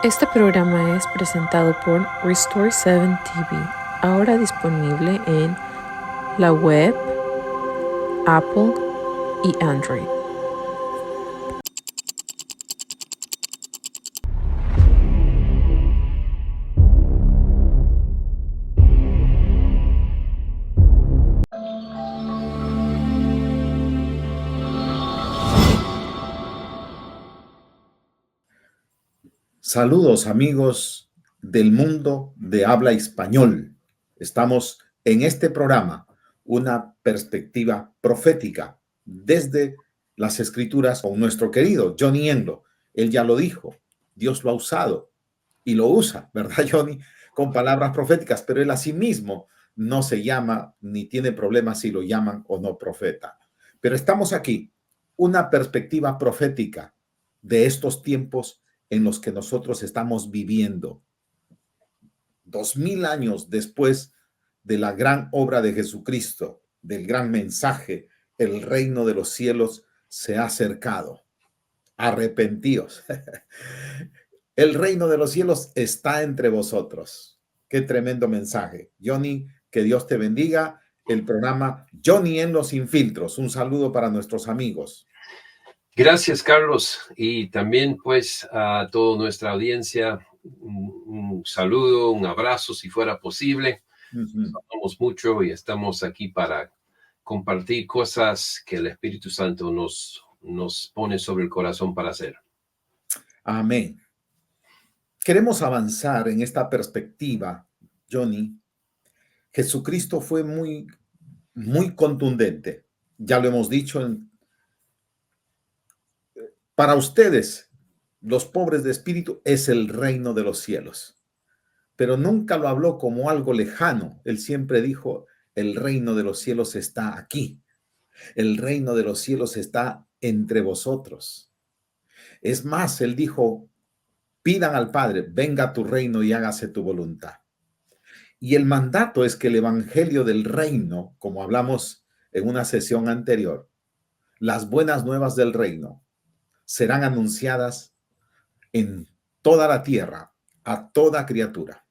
Este programa es presentado por Restore 7 TV, ahora disponible en la web, Apple y Android. Saludos amigos del mundo de habla español. Estamos en este programa, una perspectiva profética desde las escrituras con nuestro querido Johnny Endo. Él ya lo dijo, Dios lo ha usado y lo usa, ¿verdad, Johnny? Con palabras proféticas, pero él a sí mismo no se llama ni tiene problemas si lo llaman o no profeta. Pero estamos aquí, una perspectiva profética de estos tiempos en los que nosotros estamos viviendo. 2000 años después de la gran obra de Jesucristo, del gran mensaje, el reino de los cielos se ha acercado. Arrepentíos. El reino de los cielos está entre vosotros. Qué tremendo mensaje. Johnny, que Dios te bendiga. El programa Johnny en los Infiltros. Un saludo para nuestros amigos. Gracias, Carlos, y también pues a toda nuestra audiencia, un saludo, un abrazo si fuera posible. Amamos mucho y estamos aquí para compartir cosas que el Espíritu Santo nos pone sobre el corazón para hacer. Amén. Queremos avanzar en esta perspectiva, Johnny. Jesucristo fue muy contundente. Ya lo hemos dicho. Para ustedes, los pobres de espíritu, es el reino de los cielos. Pero nunca lo habló como algo lejano. Él siempre dijo, el reino de los cielos está aquí. El reino de los cielos está entre vosotros. Es más, él dijo, pidan al Padre, venga a tu reino y hágase tu voluntad. Y el mandato es que el evangelio del reino, como hablamos en una sesión anterior, las buenas nuevas del reino serán anunciadas en toda la tierra, a toda criatura.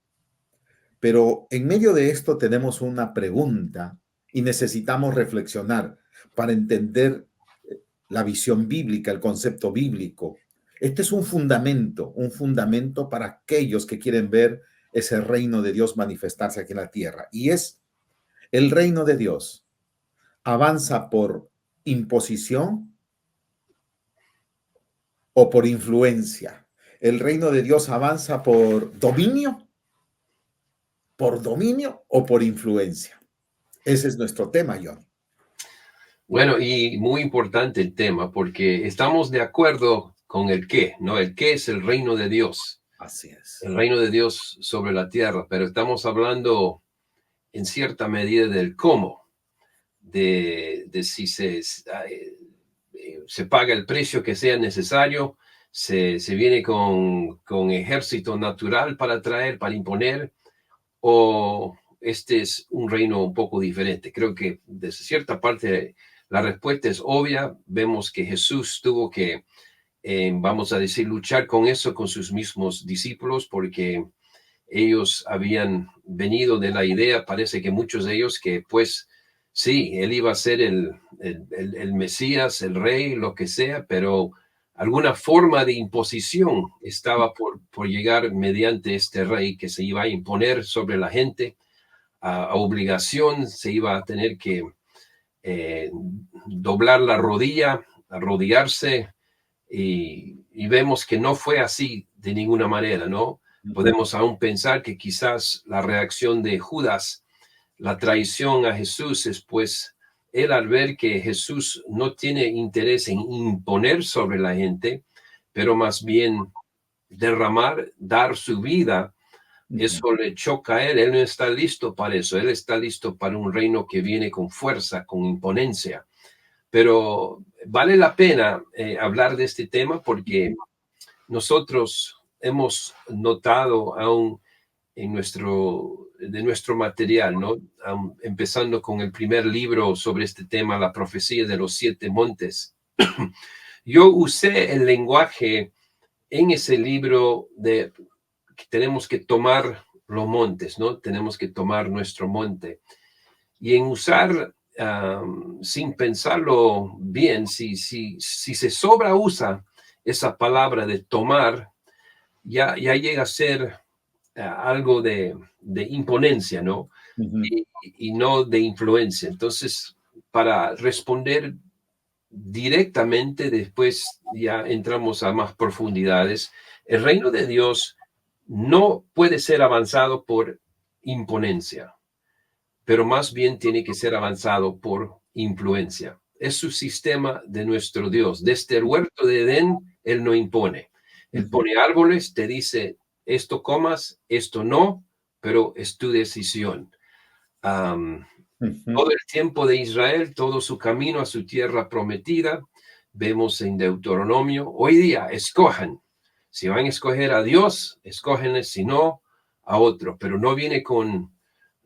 Pero en medio de esto tenemos una pregunta y necesitamos reflexionar para entender la visión bíblica, el concepto bíblico. Este es un fundamento para aquellos que quieren ver ese reino de Dios manifestarse aquí en la tierra. Y es el reino de Dios. ¿Avanza por imposición o por influencia? ¿El reino de Dios avanza por dominio? ¿Por dominio o por influencia? Ese es nuestro tema, John. Bueno, y muy importante el tema, porque estamos de acuerdo con el qué, ¿no? El qué es el reino de Dios. Así es. El reino de Dios sobre la tierra, pero estamos hablando en cierta medida del cómo, de si se paga el precio que sea necesario, se viene con ejército natural para traer, para imponer, o este es un reino un poco diferente. Creo que desde cierta parte la respuesta es obvia. Vemos que Jesús tuvo que, vamos a decir, luchar con eso con sus mismos discípulos, porque ellos habían venido de la idea, parece que muchos de ellos, que pues sí, él iba a ser el Mesías, el rey, lo que sea, pero alguna forma de imposición estaba por llegar mediante este rey que se iba a imponer sobre la gente, a obligación, se iba a tener que doblar la rodilla, arrodillarse, y vemos que no fue así de ninguna manera, ¿no? Podemos aún pensar que quizás la reacción de Judas, la traición a Jesús, es pues él al ver que Jesús no tiene interés en imponer sobre la gente, pero más bien derramar, dar su vida, eso le choca a él. Él no está listo para eso. Él está listo para un reino que viene con fuerza, con imponencia. Pero vale la pena hablar de este tema porque nosotros hemos notado aún de nuestro material, ¿no? Empezando con el primer libro sobre este tema, la profecía de los 7 montes. Yo usé el lenguaje en ese libro de que tenemos que tomar los montes, ¿no? Tenemos que tomar nuestro monte. Y en usar, sin pensarlo bien, si se sobreusa esa palabra de tomar, ya llega a ser algo de imponencia, ¿no? Ujú, Y no de influencia. Entonces, para responder directamente, después ya entramos a más profundidades. El reino de Dios no puede ser avanzado por imponencia, pero más bien tiene que ser avanzado por influencia. Es su sistema de nuestro Dios. Desde el huerto de Edén, Él no impone. Él ujú, pone árboles, te dice, esto comas, esto no, pero es tu decisión. Um, ujú. Todo el tiempo de Israel, todo su camino a su tierra prometida, vemos en Deuteronomio, hoy día, escojan. Si van a escoger a Dios, escógenle, si no, a otro, pero no viene con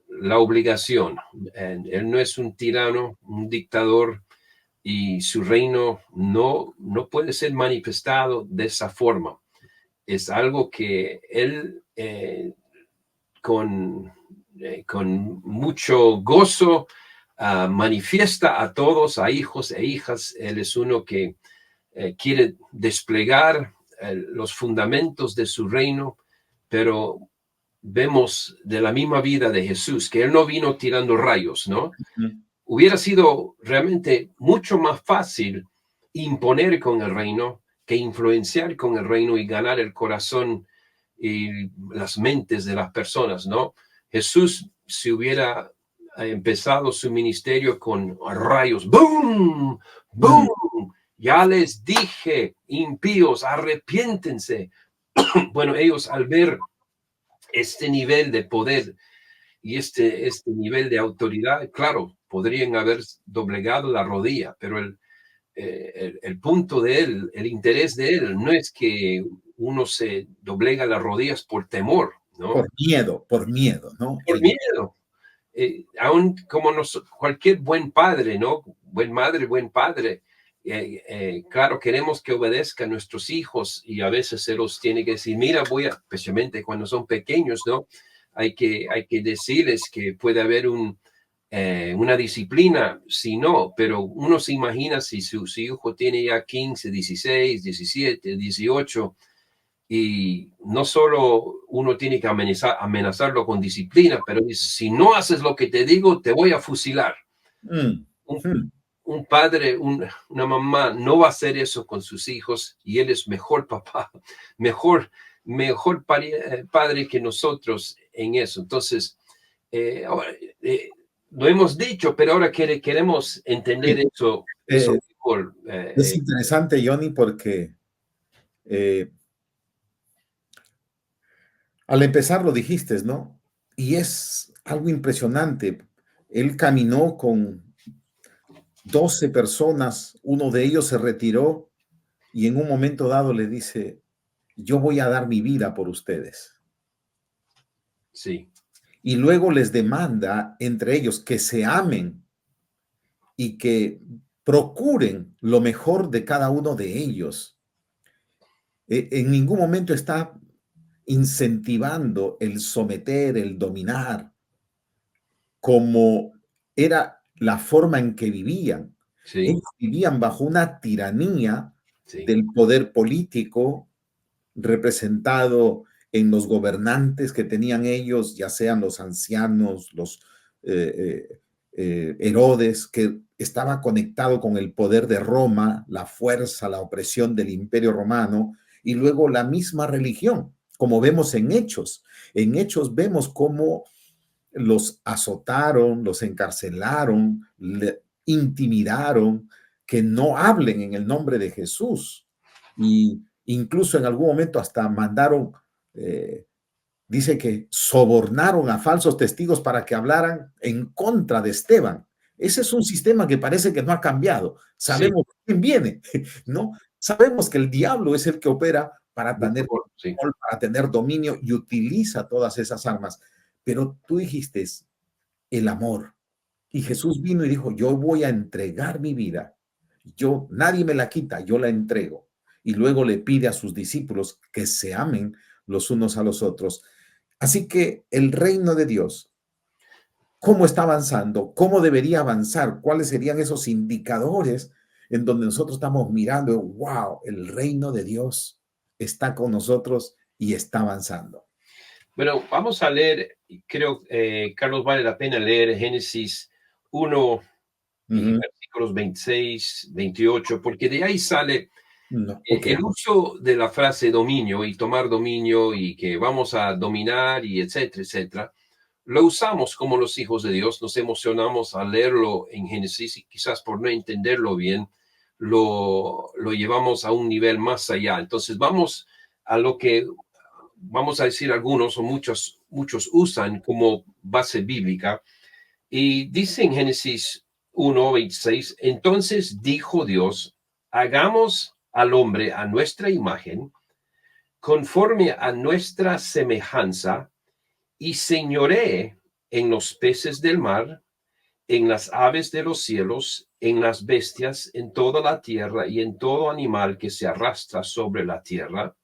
la obligación. Él no es un tirano, un dictador, y su reino no puede ser manifestado de esa forma. Es algo que él con, con mucho gozo manifiesta a todos, a hijos e hijas. Él es uno que quiere desplegar los fundamentos de su reino, pero vemos de la misma vida de Jesús, que él no vino tirando rayos, ¿no? Ujú. Hubiera sido realmente mucho más fácil imponer con el reino que influenciar con el reino y ganar el corazón y las mentes de las personas, ¿no? Jesús, si hubiera empezado su ministerio con rayos, ¡boom! Mm, ¡Boom! Ya les dije, impíos, arrepiéntense. Bueno, ellos al ver este nivel de poder y este nivel de autoridad, claro, podrían haber doblegado la rodilla, pero el punto de él, el interés de él, no es que uno se doblega las rodillas por temor, ¿no? por miedo, ¿no? Por miedo. Aún como cualquier buen padre, ¿no? Buen madre, buen padre. Claro, queremos que obedezcan a nuestros hijos y a veces se los tiene que decir, mira, especialmente cuando son pequeños, ¿no? Hay que decirles que puede haber una disciplina, si no, pero uno se imagina si su hijo tiene ya 15, 16, 17, 18 y no solo uno tiene que amenazarlo con disciplina, pero dice, si no haces lo que te digo, te voy a fusilar. mm, Un, mm. un padre, una mamá no va a hacer eso con sus hijos y él es mejor papá, mejor padre que nosotros en eso. Entonces, ahora, lo hemos dicho, pero ahora queremos entender Sí, eso eh, mejor. es interesante, Johnny, porque eh, al empezar lo dijiste, ¿no? Y es algo impresionante. Él caminó con 12 personas, uno de ellos se retiró y en un momento dado le dice, yo voy a dar mi vida por ustedes. Sí, Y luego les demanda entre ellos que se amen y que procuren lo mejor de cada uno de ellos. En ningún momento está incentivando el someter, el dominar, como era la forma en que vivían. sí, Ellos vivían bajo una tiranía sí, del poder político representado en los gobernantes que tenían ellos, ya sean los ancianos, los Herodes, que estaba conectado con el poder de Roma, la fuerza, la opresión del imperio romano, y luego la misma religión, como vemos en Hechos. En Hechos vemos cómo los azotaron, los encarcelaron, intimidaron, que no hablen en el nombre de Jesús. Y incluso en algún momento hasta mandaron, dice que sobornaron a falsos testigos para que hablaran en contra de Esteban. Ese es un sistema que parece que no ha cambiado. sí, Sabemos quién viene, ¿no? Sabemos que el diablo es el que opera para tener sí, control, para tener dominio y utiliza todas esas armas. Pero tú dijiste el amor. Y Jesús vino y dijo, yo voy a entregar mi vida. Nadie me la quita, yo la entrego. y luego le pide a sus discípulos que se amen los unos a los otros. Así que el reino de Dios, ¿cómo está avanzando? ¿Cómo debería avanzar? ¿Cuáles serían esos indicadores en donde nosotros estamos mirando? ¡Wow! El reino de Dios está con nosotros y está avanzando. Bueno, vamos a leer, creo, Carlos, vale la pena leer Génesis 1 y versículos 26, 28, porque de ahí sale No, ok. el uso de la frase dominio y tomar dominio y que vamos a dominar y etcétera, etcétera. Lo usamos como los hijos de Dios, nos emocionamos al leerlo en Génesis y quizás por no entenderlo bien, lo llevamos a un nivel más allá. Entonces vamos a lo que vamos a decir algunos o muchos usan como base bíblica. Y dice en Génesis 1:26, entonces dijo Dios, hagamos al hombre a nuestra imagen, conforme a nuestra semejanza, y señoree en los peces del mar, en las aves de los cielos, en las bestias, en toda la tierra y en todo animal que se arrastra sobre la tierra.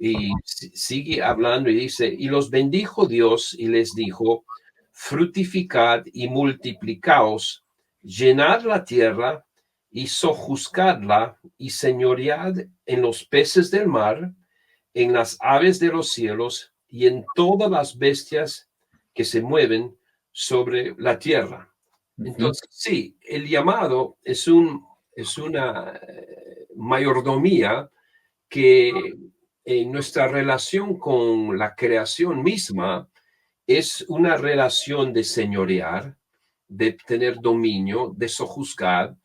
Y sigue hablando y dice, y los bendijo Dios y les dijo, fructificad y multiplicaos, llenad la tierra y sojuzgadla y señoread en los peces del mar, en las aves de los cielos y en todas las bestias que se mueven sobre la tierra. Entonces, sí, el llamado es una mayordomía que en nuestra relación con la creación misma es una relación de señorear, de tener dominio, de sojuzgar,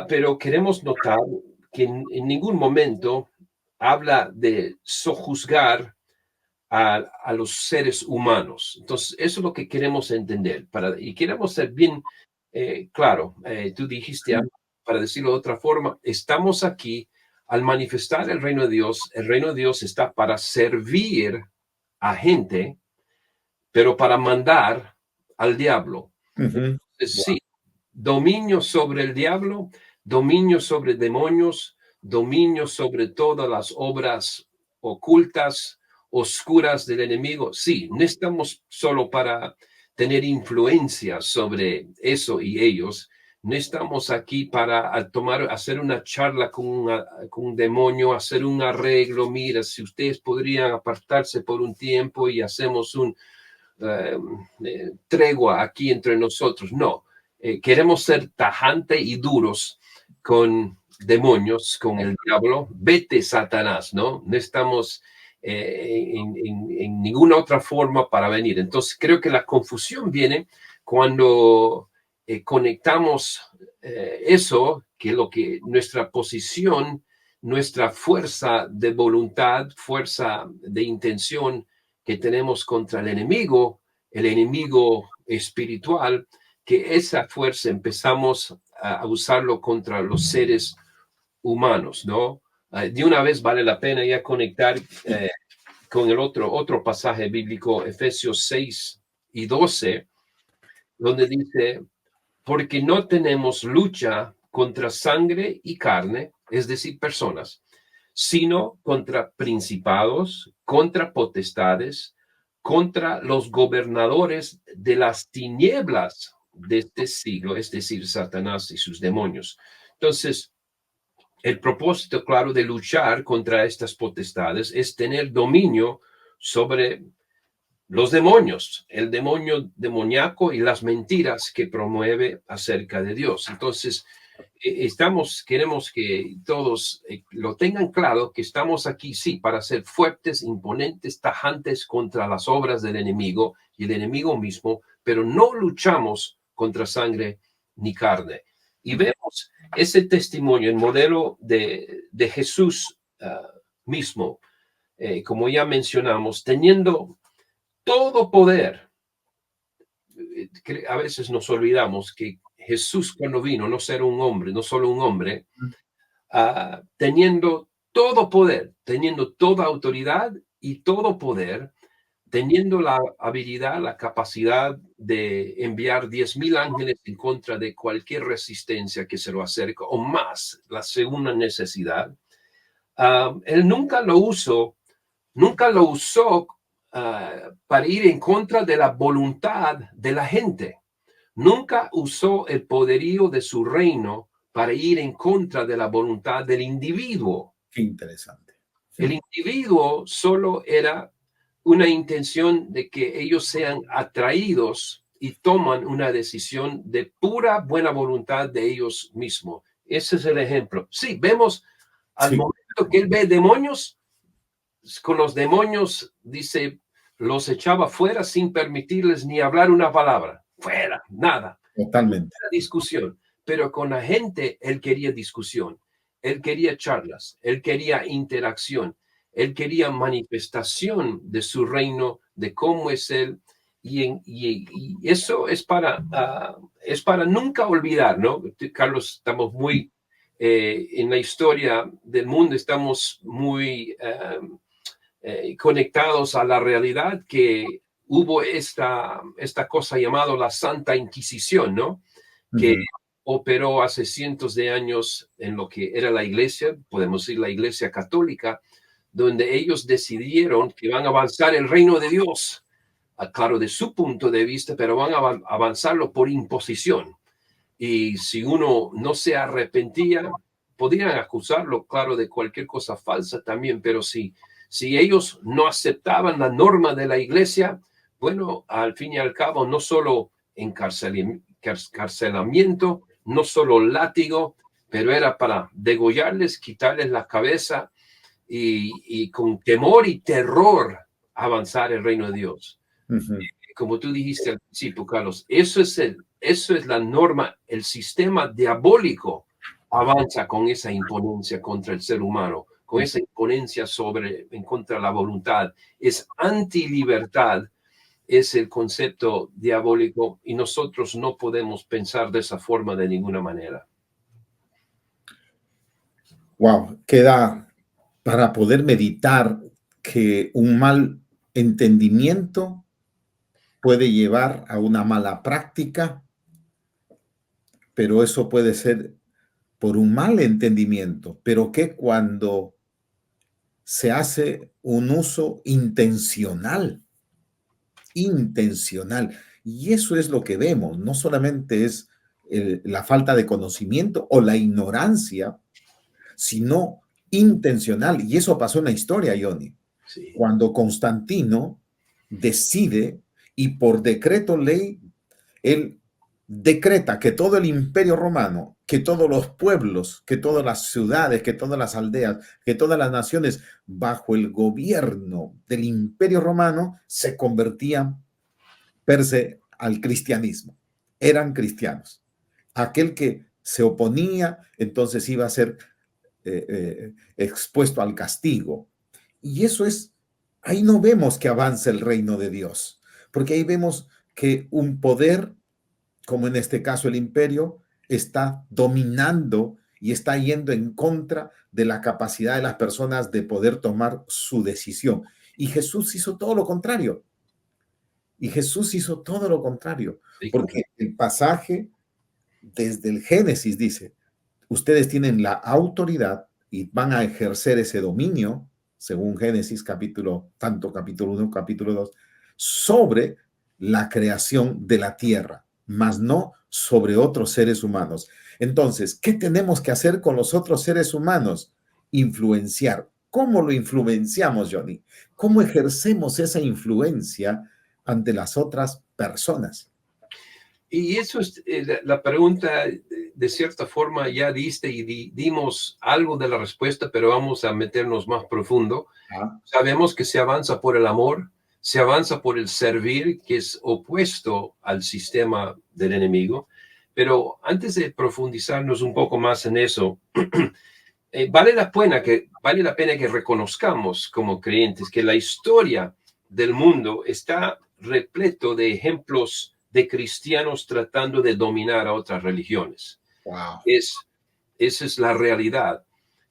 pero queremos notar que en ningún momento habla de sojuzgar a los seres humanos. Entonces, eso es lo que queremos entender. Y queremos ser bien claro. Tú dijiste, para decirlo de otra forma, estamos aquí al manifestar el reino de Dios. El reino de Dios está para servir a gente, pero para mandar al diablo. Entonces, sí, dominio sobre el diablo, dominio sobre demonios, dominio sobre todas las obras ocultas, oscuras del enemigo. Sí, no estamos solo para tener influencia sobre eso y ellos. No estamos aquí para hacer una charla con un demonio, hacer un arreglo. Mira, si ustedes podrían apartarse por un tiempo y hacemos un tregua aquí entre nosotros. No, queremos ser tajante y duros con demonios, con el diablo. Vete, Satanás, ¿no? No estamos en ninguna otra forma para venir. Entonces, creo que la confusión viene cuando conectamos eso, que es lo que nuestra posición, nuestra fuerza de voluntad, fuerza de intención que tenemos contra el enemigo espiritual, que esa fuerza empezamos a usarlo contra los seres humanos, ¿no? De una vez vale la pena ya conectar con el otro pasaje bíblico, Efesios 6:12, donde dice, porque no tenemos lucha contra sangre y carne, es decir, personas, sino contra principados, contra potestades, contra los gobernadores de las tinieblas de este siglo, es decir, Satanás y sus demonios. Entonces, el propósito, claro, de luchar contra estas potestades es tener dominio sobre los demonios, el demonio demoníaco y las mentiras que promueve acerca de Dios. Entonces, queremos que todos lo tengan claro, que estamos aquí, sí, para ser fuertes, imponentes, tajantes contra las obras del enemigo y el enemigo mismo, pero no luchamos contra sangre ni carne. Y vemos ese testimonio, el modelo de Jesús mismo, como ya mencionamos, teniendo todo poder. A veces nos olvidamos que Jesús cuando vino, no ser un hombre, no solo un hombre, teniendo todo poder, teniendo toda autoridad y todo poder, teniendo la habilidad, la capacidad de enviar 10,000 ángeles en contra de cualquier resistencia que se lo acerque, o más, la segunda necesidad, él nunca lo usó para ir en contra de la voluntad de la gente. Nunca usó el poderío de su reino para ir en contra de la voluntad del individuo. Qué interesante. El individuo solo era una intención de que ellos sean atraídos y toman una decisión de pura buena voluntad de ellos mismos. Ese es el ejemplo. Sí, vemos al momento que él ve demonios, con los demonios, dice, los echaba fuera sin permitirles ni hablar una palabra. Fuera, nada. Totalmente. Discusión. Pero con la gente, él quería discusión. Él quería charlas. Él quería interacción. Él quería manifestación de su reino, de cómo es él. Y eso es para nunca olvidar, ¿no? Carlos, estamos muy en la historia del mundo, estamos muy conectados a la realidad que hubo esta cosa llamada la Santa Inquisición, ¿no? Que operó hace cientos de años en lo que era la iglesia, podemos decir la iglesia católica, donde ellos decidieron que van a avanzar el reino de Dios, claro, de su punto de vista, pero van a avanzarlo por imposición. Y si uno no se arrepentía, podrían acusarlo, claro, de cualquier cosa falsa también, pero si ellos no aceptaban la norma de la iglesia, bueno, al fin y al cabo, no solo encarcelamiento, no solo látigo, pero era para degollarles, quitarles la cabeza y con temor y terror avanzar el reino de Dios. Como tú dijiste al principio, Carlos, eso es la norma, el sistema diabólico avanza con esa imponencia contra el ser humano, con esa imponencia en contra de la voluntad. Es antilibertad, es el concepto diabólico y nosotros no podemos pensar de esa forma de ninguna manera. Wow, queda para poder meditar que un mal entendimiento puede llevar a una mala práctica, pero eso puede ser por un mal entendimiento, pero que cuando se hace un uso intencional, y eso es lo que vemos, no solamente es la falta de conocimiento o la ignorancia, sino intencional, y eso pasó en la historia, Johnny, Sí. Cuando Constantino decide y por decreto ley, él decreta que todo el imperio romano, que todos los pueblos, que todas las ciudades, que todas las aldeas, que todas las naciones bajo el gobierno del imperio romano se convertían per se al cristianismo. Eran cristianos. Aquel que se oponía, entonces iba a ser expuesto al castigo. Y eso es, ahí no vemos que avance el reino de Dios, porque ahí vemos que un poder, como en este caso el imperio, está dominando y está yendo en contra de la capacidad de las personas de poder tomar su decisión. Y Jesús hizo todo lo contrario. Porque el pasaje desde el Génesis dice, ustedes tienen la autoridad y van a ejercer ese dominio, según Génesis tanto capítulo 1, capítulo 2, sobre la creación de la tierra, mas no sobre otros seres humanos. Entonces, ¿qué tenemos que hacer con los otros seres humanos? Influenciar. ¿Cómo lo influenciamos, Johnny? ¿Cómo ejercemos esa influencia ante las otras personas? Y eso es la pregunta, de cierta forma ya diste y dimos algo de la respuesta, pero vamos a meternos más profundo. Sabemos que se avanza por el amor, se avanza por el servir, que es opuesto al sistema del enemigo. Pero antes de profundizarnos un poco más en eso, vale la pena que reconozcamos como creyentes que la historia del mundo está repleto de ejemplos de cristianos tratando de dominar a otras religiones. Wow. Esa es la realidad.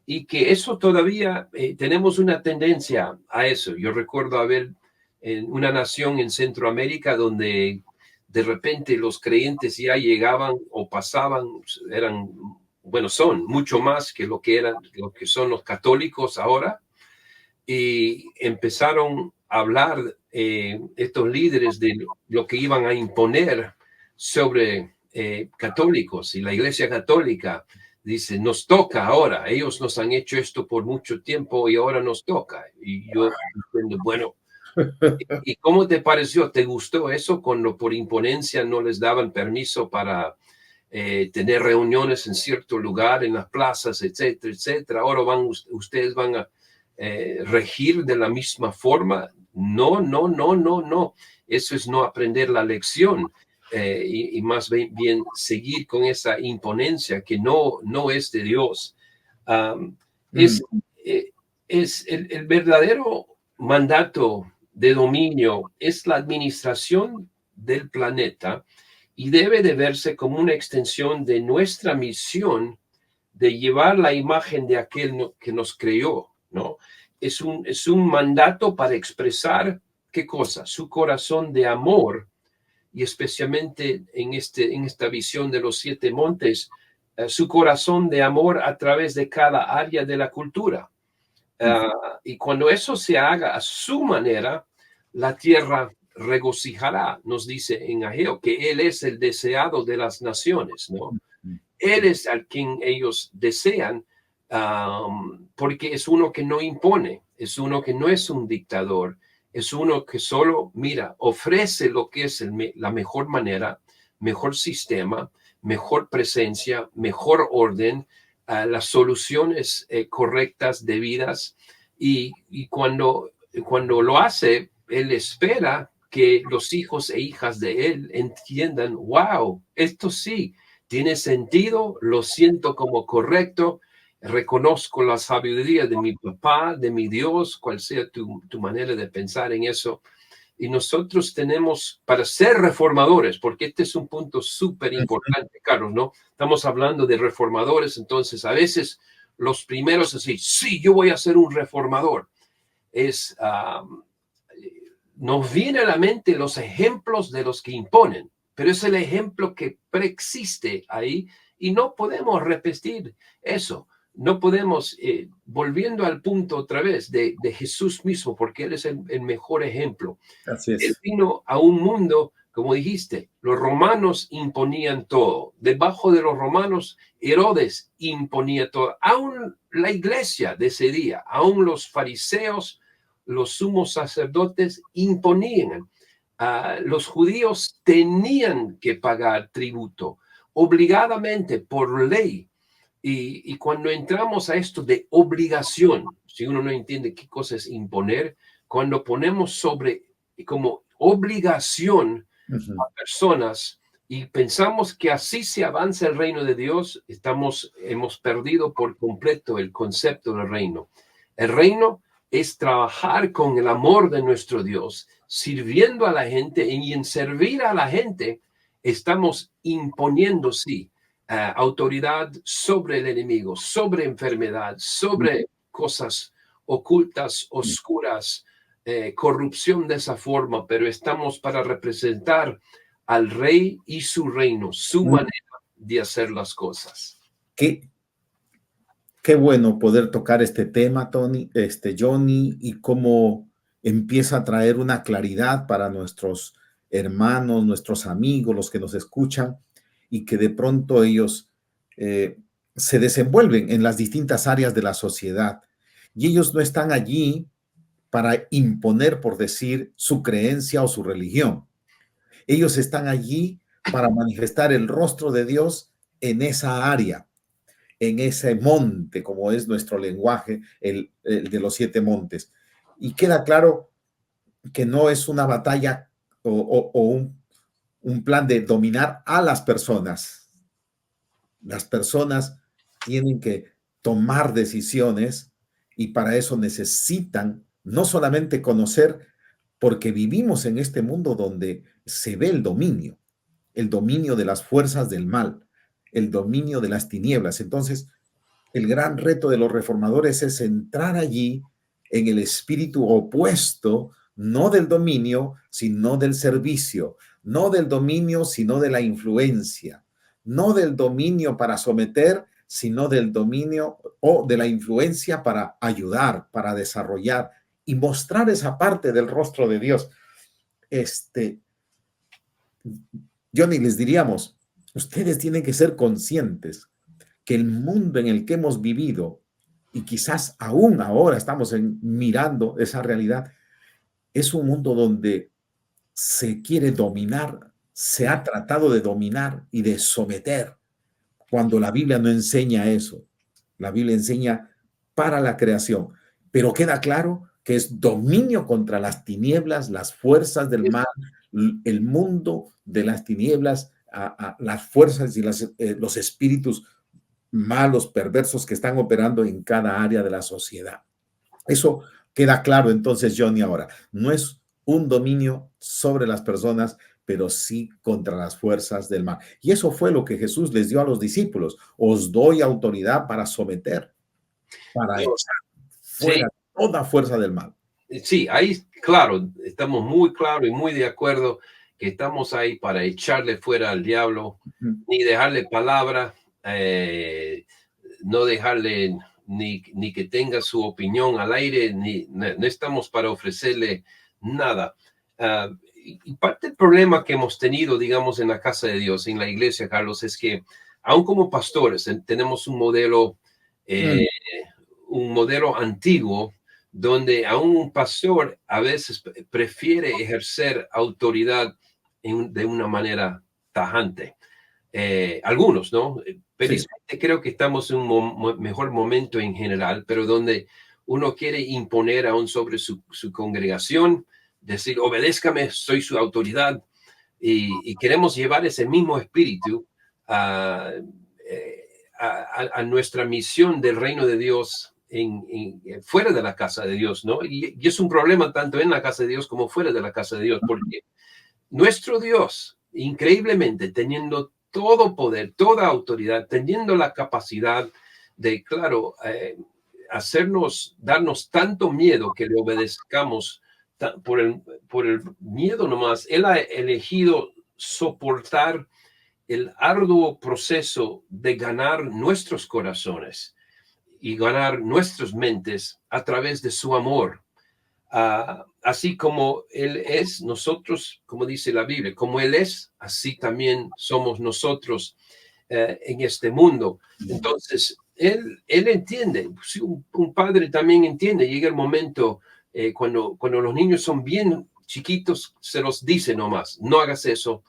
Y que eso todavía tenemos una tendencia a eso. Yo recuerdo haber en una nación en Centroamérica donde de repente los creyentes ya llegaban o pasaban, eran bueno, son mucho más que lo que eran, lo que son los católicos ahora, y empezaron a hablar estos líderes de lo que iban a imponer sobre católicos, y la Iglesia Católica dice, nos toca ahora, ellos nos han hecho esto por mucho tiempo y ahora nos toca. Y yo diciendo, bueno, ¿y cómo te pareció? ¿Te gustó eso cuando por imponencia no les daban permiso para tener reuniones en cierto lugar, en las plazas, etcétera, etcétera? Ahora ustedes van a regir de la misma forma. No, no, no, no, no. Eso es no aprender la lección y más bien seguir con esa imponencia que no es de Dios. Um, es, es el verdadero mandato de dominio, es la administración del planeta y debe de verse como una extensión de nuestra misión de llevar la imagen de aquel que nos creó, ¿no? Es un mandato para expresar, ¿qué cosa? Su corazón de amor, y especialmente en esta visión de los 7 montes, su corazón de amor a través de cada área de la cultura. Y cuando eso se haga a su manera, la tierra regocijará, nos dice en Ageo, que Él es el deseado de las naciones, ¿no? Él es al quien ellos desean, porque es uno que no impone, es uno que no es un dictador, es uno que solo, mira, ofrece lo que es la mejor manera, mejor sistema, mejor presencia, mejor orden, las soluciones correctas, debidas, y cuando lo hace, Él espera que los hijos e hijas de Él entiendan, wow, esto sí tiene sentido, lo siento como correcto, reconozco la sabiduría de mi papá, de mi Dios, cual sea tu manera de pensar en eso. Y nosotros tenemos, para ser reformadores, porque este es un punto súper importante, Carlos, ¿no? Estamos hablando de reformadores, entonces a veces los primeros así, sí, yo voy a ser un reformador. Nos viene a la mente los ejemplos de los que imponen, pero es el ejemplo que preexiste ahí y no podemos repetir eso. No podemos, volviendo al punto otra vez de Jesús mismo, porque Él es el mejor ejemplo. Así Él es. vino a un mundo, como dijiste, los romanos imponían todo. Debajo de los romanos, Herodes imponía todo. Aún la iglesia de ese día, aún los fariseos, los sumos sacerdotes imponían. Los judíos tenían que pagar tributo obligadamente por ley. Y cuando entramos a esto de obligación, si uno no entiende qué cosa es imponer, cuando ponemos sobre como obligación a personas y pensamos que así se avanza el reino de Dios, hemos perdido por completo el concepto del reino. El reino es trabajar con el amor de nuestro Dios, sirviendo a la gente, y en servir a la gente estamos imponiendo, sí, autoridad sobre el enemigo, sobre enfermedad, sobre cosas ocultas, oscuras, corrupción de esa forma, pero estamos para representar al rey y su reino, su manera de hacer las cosas. Qué bueno poder tocar este tema, Johnny, y cómo empieza a traer una claridad para nuestros hermanos, nuestros amigos, los que nos escuchan, y que de pronto ellos se desenvuelven en las distintas áreas de la sociedad. Y ellos no están allí para imponer, por decir, su creencia o su religión. Ellos están allí para manifestar el rostro de Dios en esa área, en ese monte, como es nuestro lenguaje, el de los 7 montes. Y queda claro que no es una batalla o un plan de dominar a las personas. Las personas tienen que tomar decisiones y para eso necesitan no solamente conocer, porque vivimos en este mundo donde se ve el dominio de las fuerzas del mal, el dominio de las tinieblas. Entonces, el gran reto de los reformadores es entrar allí en el espíritu opuesto, no del dominio, sino del servicio, no del dominio, sino de la influencia, no del dominio para someter, sino del dominio o de la influencia para ayudar, para desarrollar y mostrar esa parte del rostro de Dios. Johnny, les diríamos, ustedes tienen que ser conscientes que el mundo en el que hemos vivido, y quizás aún ahora estamos mirando esa realidad, es un mundo donde se quiere dominar, se ha tratado de dominar y de someter, cuando la Biblia no enseña eso. La Biblia enseña para la creación, pero queda claro que es dominio contra las tinieblas, las fuerzas del mal, el mundo de las tinieblas, las fuerzas y los espíritus malos, perversos que están operando en cada área de la sociedad. Eso queda claro entonces, Johnny, ahora. No es un dominio sobre las personas, pero sí contra las fuerzas del mal. Y eso fue lo que Jesús les dio a los discípulos. Os doy autoridad para someter, para echar fuera toda fuerza del mal. Sí, ahí, claro, estamos muy claros y muy de acuerdo que estamos ahí para echarle fuera al diablo, ni dejarle palabra, no dejarle ni que tenga su opinión al aire, no estamos para ofrecerle nada. Y parte del problema que hemos tenido, digamos, en la casa de Dios, en la iglesia, Carlos, es que aún como pastores tenemos un modelo antiguo, donde aún un pastor a veces prefiere ejercer autoridad de una manera tajante. Algunos, ¿no? Felizmente creo que estamos en un mejor momento en general, pero donde uno quiere imponer aún sobre su congregación, decir, obedézcame, soy su autoridad, y queremos llevar ese mismo espíritu a nuestra misión del reino de Dios fuera de la casa de Dios, ¿no? Y es un problema tanto en la casa de Dios como fuera de la casa de Dios, porque nuestro Dios, increíblemente, teniendo todo poder, toda autoridad, teniendo la capacidad de, claro, darnos tanto miedo que le obedezcamos por el miedo nomás. Él ha elegido soportar el arduo proceso de ganar nuestros corazones y ganar nuestras mentes a través de su amor. Así como Él es, nosotros, como dice la Biblia, como Él es, así también somos nosotros en este mundo. Entonces, Él entiende, si un padre también entiende, llega el momento cuando los niños son bien chiquitos, se los dice nomás, no hagas eso,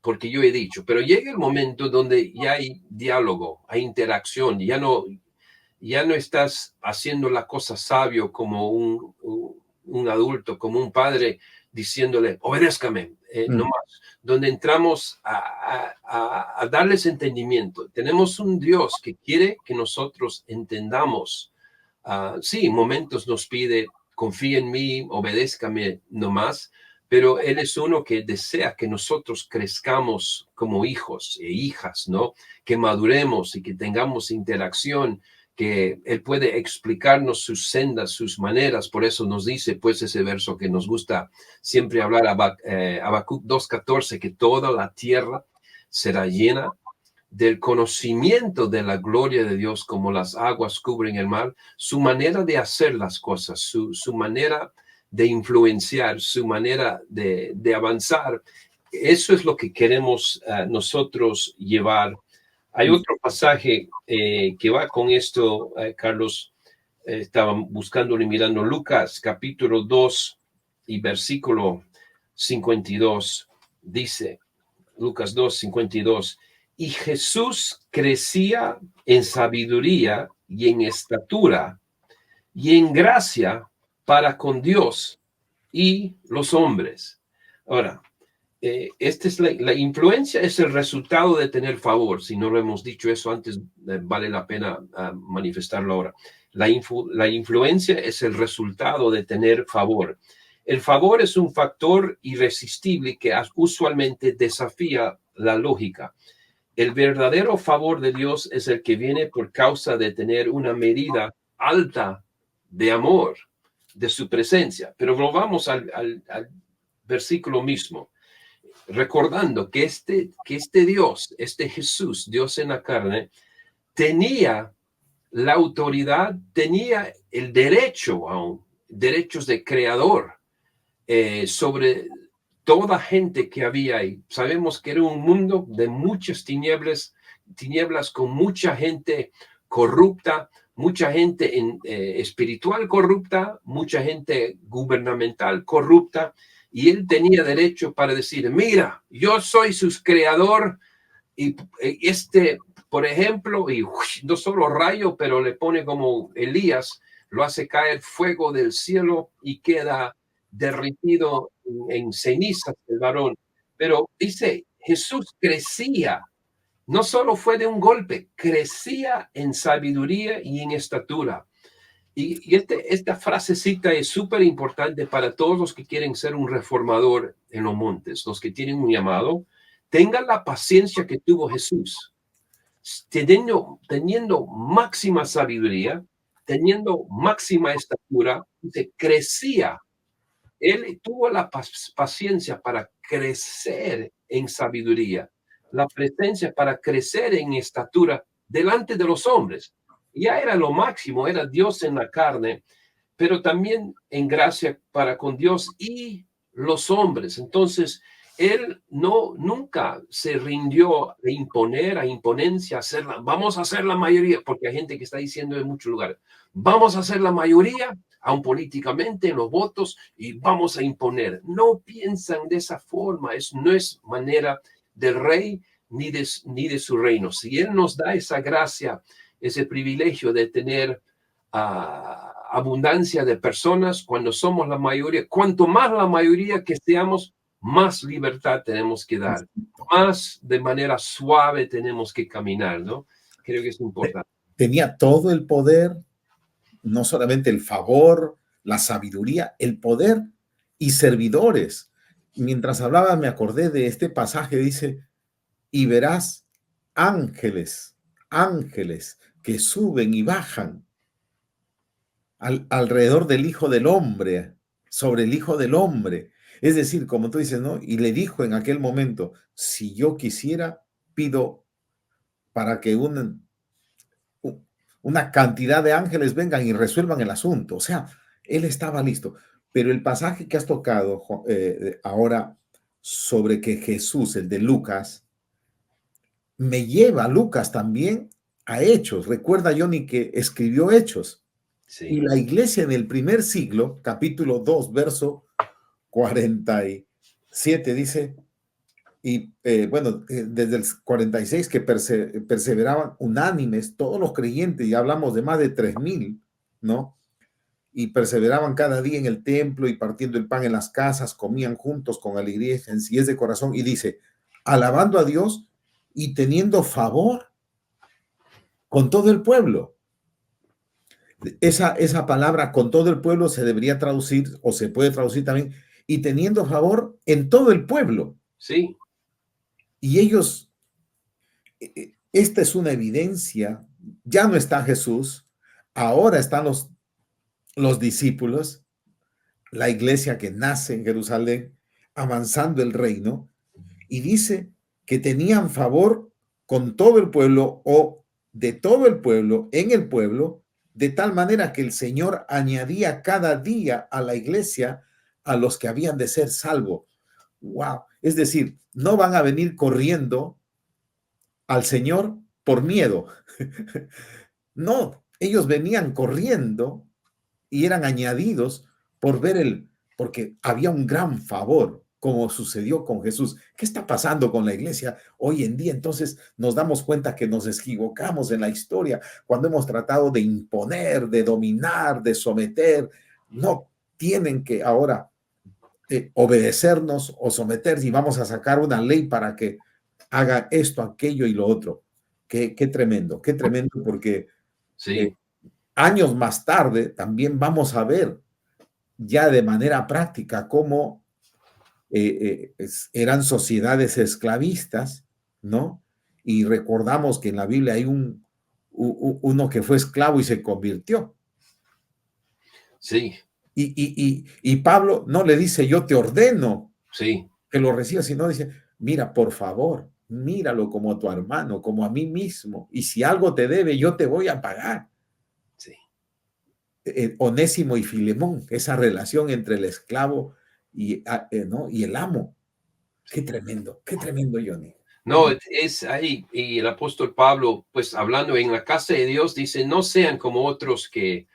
porque yo he dicho, pero llega el momento donde ya hay diálogo, hay interacción, ya no estás haciendo la cosa sabio como un adulto, como un padre diciéndole, obedézcame, nomás, donde entramos a darles entendimiento. Tenemos un Dios que quiere que nosotros entendamos. Sí, en momentos nos pide, confía en mí, obedézcame nomás, pero Él es uno que desea que nosotros crezcamos como hijos e hijas, ¿no? Que maduremos y que tengamos interacción, que Él puede explicarnos sus sendas, sus maneras. Por eso nos dice, pues, ese verso que nos gusta siempre hablar, Habacuc 2:14, que toda la tierra será llena del conocimiento de la gloria de Dios, como las aguas cubren el mar. Su manera de hacer las cosas, su manera de influenciar, su manera de avanzar. Eso es lo que queremos nosotros llevar. Hay otro pasaje que va con esto, Carlos. Estaba buscando y mirando Lucas capítulo 2 y versículo 52. Dice Lucas 2:52. Y Jesús crecía en sabiduría y en estatura y en gracia para con Dios y los hombres. Ahora, esta es la influencia, es el resultado de tener favor. Si no lo hemos dicho eso antes, vale la pena manifestarlo ahora. La influencia es el resultado de tener favor. El favor es un factor irresistible que usualmente desafía la lógica. El verdadero favor de Dios es el que viene por causa de tener una medida alta de amor, de su presencia. Pero volvamos al versículo mismo, recordando que este Dios, este Jesús, Dios en la carne, tenía la autoridad, tenía el derecho aún, derechos de creador sobre toda gente que había ahí. Sabemos que era un mundo de muchas tinieblas con mucha gente corrupta, mucha gente espiritual corrupta, mucha gente gubernamental corrupta, y él tenía derecho para decir, mira, yo soy su creador, y por ejemplo, y no solo rayo, pero le pone como Elías, lo hace caer fuego del cielo y queda derritido en cenizas el varón. Pero dice, Jesús crecía, no solo fue de un golpe, crecía en sabiduría y en estatura. Y esta frasecita es súper importante para todos los que quieren ser un reformador en los montes, los que tienen un llamado. Tengan la paciencia que tuvo Jesús, teniendo máxima sabiduría, teniendo máxima estatura, crecía. Él tuvo la paciencia para crecer en sabiduría, la presencia para crecer en estatura delante de los hombres. Ya era lo máximo, era Dios en la carne, pero también en gracia para con Dios y los hombres. Entonces, él nunca se rindió a imponer, a imponencia, vamos a hacer la mayoría, porque hay gente que está diciendo en muchos lugares, vamos a hacer la mayoría, aun políticamente, en los votos, y vamos a imponer. No piensan de esa forma, no es manera del rey ni de su reino. Si él nos da esa gracia, ese privilegio de tener abundancia de personas, cuando somos la mayoría, cuanto más la mayoría que seamos, más libertad tenemos que dar, más de manera suave tenemos que caminar, ¿no? Creo que es importante. Tenía todo el poder, no solamente el favor, la sabiduría, el poder y servidores. Mientras hablaba me acordé de este pasaje, dice, y verás ángeles que suben y bajan alrededor del Hijo del Hombre, sobre el Hijo del Hombre. Es decir, como tú dices, ¿no? Y le dijo en aquel momento, si yo quisiera, pido para que una cantidad de ángeles vengan y resuelvan el asunto. O sea, él estaba listo. Pero el pasaje que has tocado ahora sobre que Jesús, el de Lucas, me lleva a Lucas también a Hechos. Recuerda, Johnny, que escribió Hechos. Sí. Y la iglesia en el primer siglo, capítulo 2, verso 47, dice, y desde el 46, que perseveraban unánimes todos los creyentes, y hablamos de más de 3,000, ¿no? Y perseveraban cada día en el templo y partiendo el pan en las casas, comían juntos con alegría y sencillez de corazón, y dice, alabando a Dios y teniendo favor con todo el pueblo. Esa palabra con todo el pueblo se debería traducir, o se puede traducir también, y teniendo favor en todo el pueblo. Sí. Y ellos, esta es una evidencia, ya no está Jesús, ahora están los discípulos, la iglesia que nace en Jerusalén, avanzando el reino, y dice que tenían favor con todo el pueblo o de todo el pueblo, en el pueblo, de tal manera que el Señor añadía cada día a la iglesia a los que habían de ser salvos. ¡Wow! Es decir, no van a venir corriendo al Señor por miedo. No, ellos venían corriendo y eran añadidos por porque había un gran favor, como sucedió con Jesús. ¿Qué está pasando con la iglesia hoy en día? Entonces nos damos cuenta que nos equivocamos en la historia cuando hemos tratado de imponer, de dominar, de someter. No, tienen que ahora obedecernos o someterse, y vamos a sacar una ley para que haga esto, aquello y lo otro. Qué tremendo, porque sí. Años más tarde también vamos a ver ya de manera práctica cómo eran sociedades esclavistas, ¿no? Y recordamos que en la Biblia hay uno que fue esclavo y se convirtió. Sí. Y Pablo no le dice, yo te ordeno sí. que lo recibas, sino dice, mira, por favor, Míralo como a tu hermano, como a mí mismo. Y si algo te debe, yo te voy a pagar. Sí. Onésimo y Filemón, esa relación entre el esclavo ¿no? y el amo. Sí. Qué tremendo, Johnny. No, es ahí, y el apóstol Pablo, pues hablando en la casa de Dios, dice, no sean como otros que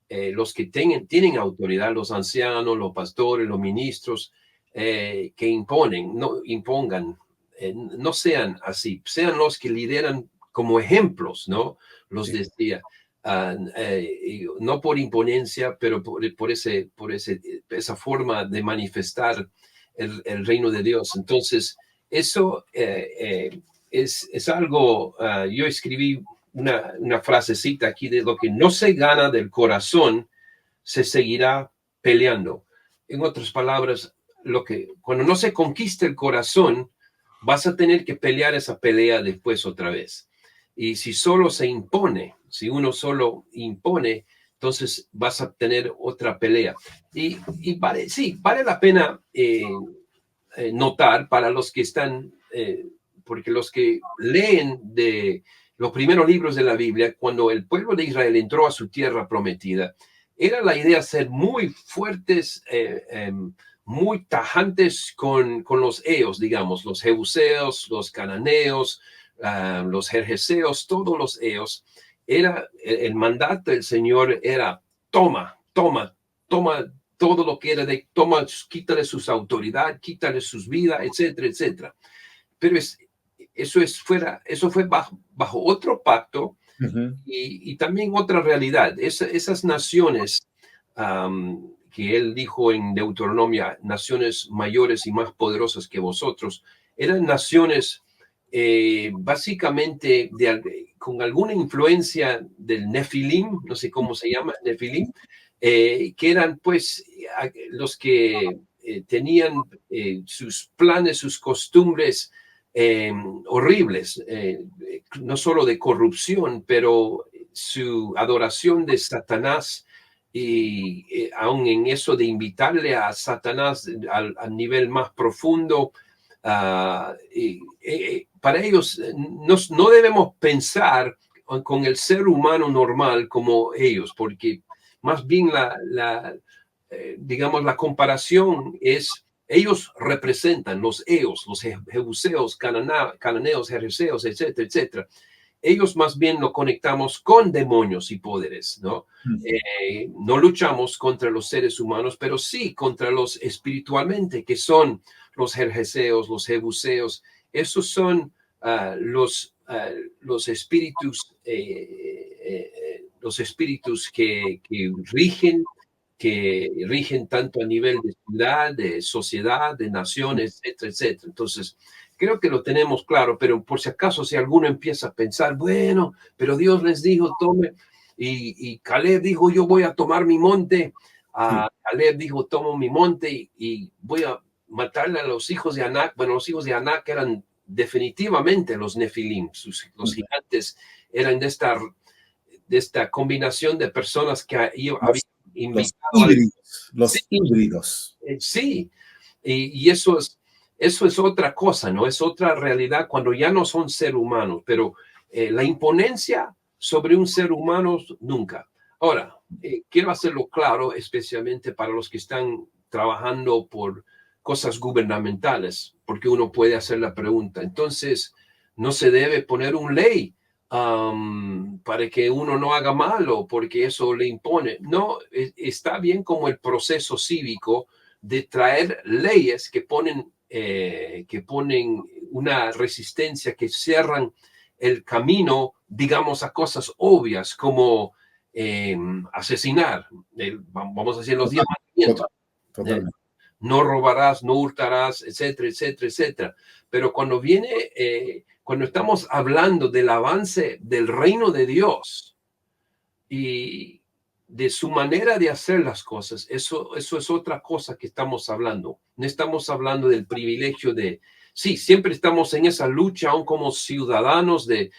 los que tienen autoridad, los ancianos, los pastores, los ministros, que impongan, no sean así, sean los que lideran como ejemplos, ¿no? Los Sí. decía, no por imponencia, pero por esa forma de manifestar el reino de Dios. Entonces, eso es algo, yo escribí una frasecita aquí de lo que no se gana del corazón, se seguirá peleando. En otras palabras, cuando no se conquista el corazón, vas a tener que pelear esa pelea después otra vez. Y si solo se impone, si uno solo impone, entonces vas a tener otra pelea. Y vale la pena notar para los que están, porque los que leen de los primeros libros de la Biblia, cuando el pueblo de Israel entró a su tierra prometida, era la idea ser muy fuertes, muy tajantes con los eos, digamos, los jebuseos, los cananeos, los jerjeseos, todos los eos. Era el mandato del Señor era toma todo lo que era quítale sus autoridad, quítale sus vidas, etcétera, etcétera. Pero eso fue bajo otro pacto y también otra realidad. Esas naciones que él dijo en Deuteronomio, naciones mayores y más poderosas que vosotros, eran naciones básicamente con alguna influencia del Nefilim, no sé cómo se llama, Nefilim, que eran pues los que tenían sus planes, sus costumbres horribles, no solo de corrupción, pero su adoración de Satanás y aún en eso de invitarle a Satanás al nivel más profundo. Para ellos no debemos pensar con el ser humano normal como ellos, porque más bien digamos, la comparación es, ellos representan los eos, los jebuseos, cananeos, jerjeseos, etcétera, etcétera. Ellos más bien lo conectamos con demonios y poderes, ¿no? No luchamos contra los seres humanos, pero sí contra los espiritualmente, que son los jerjeseos, los jebuseos. Esos son los espíritus que rigen tanto a nivel de ciudad, de sociedad, de naciones, etcétera, etcétera. Entonces, creo que lo tenemos claro, pero por si acaso, si alguno empieza a pensar, bueno, pero Dios les dijo, tome, y Caleb dijo, yo voy a tomar mi monte, Caleb dijo, tomo mi monte y voy a matarle a los hijos de Anak. Bueno, los hijos de Anak eran definitivamente los Nefilim, los gigantes eran de esta combinación de personas que habían invitado los híbridos. Sí, y eso es otra cosa, ¿no? Es otra realidad cuando ya no son seres humanos, pero la imponencia sobre un ser humano nunca. Ahora, quiero hacerlo claro, especialmente para los que están trabajando por cosas gubernamentales, porque uno puede hacer la pregunta. Entonces, no se debe poner una ley para que uno no haga malo, porque eso le impone. No, está bien como el proceso cívico de traer leyes que ponen una resistencia, que cierran el camino, digamos, a cosas obvias como asesinar. Vamos a decir los 10 mandamientos. Totalmente. No robarás, no hurtarás, etcétera, etcétera, etcétera. Pero cuando cuando estamos hablando del avance del reino de Dios y de su manera de hacer las cosas, eso es otra cosa que estamos hablando. No estamos hablando del privilegio sí, siempre estamos en esa lucha, aún como ciudadanos, de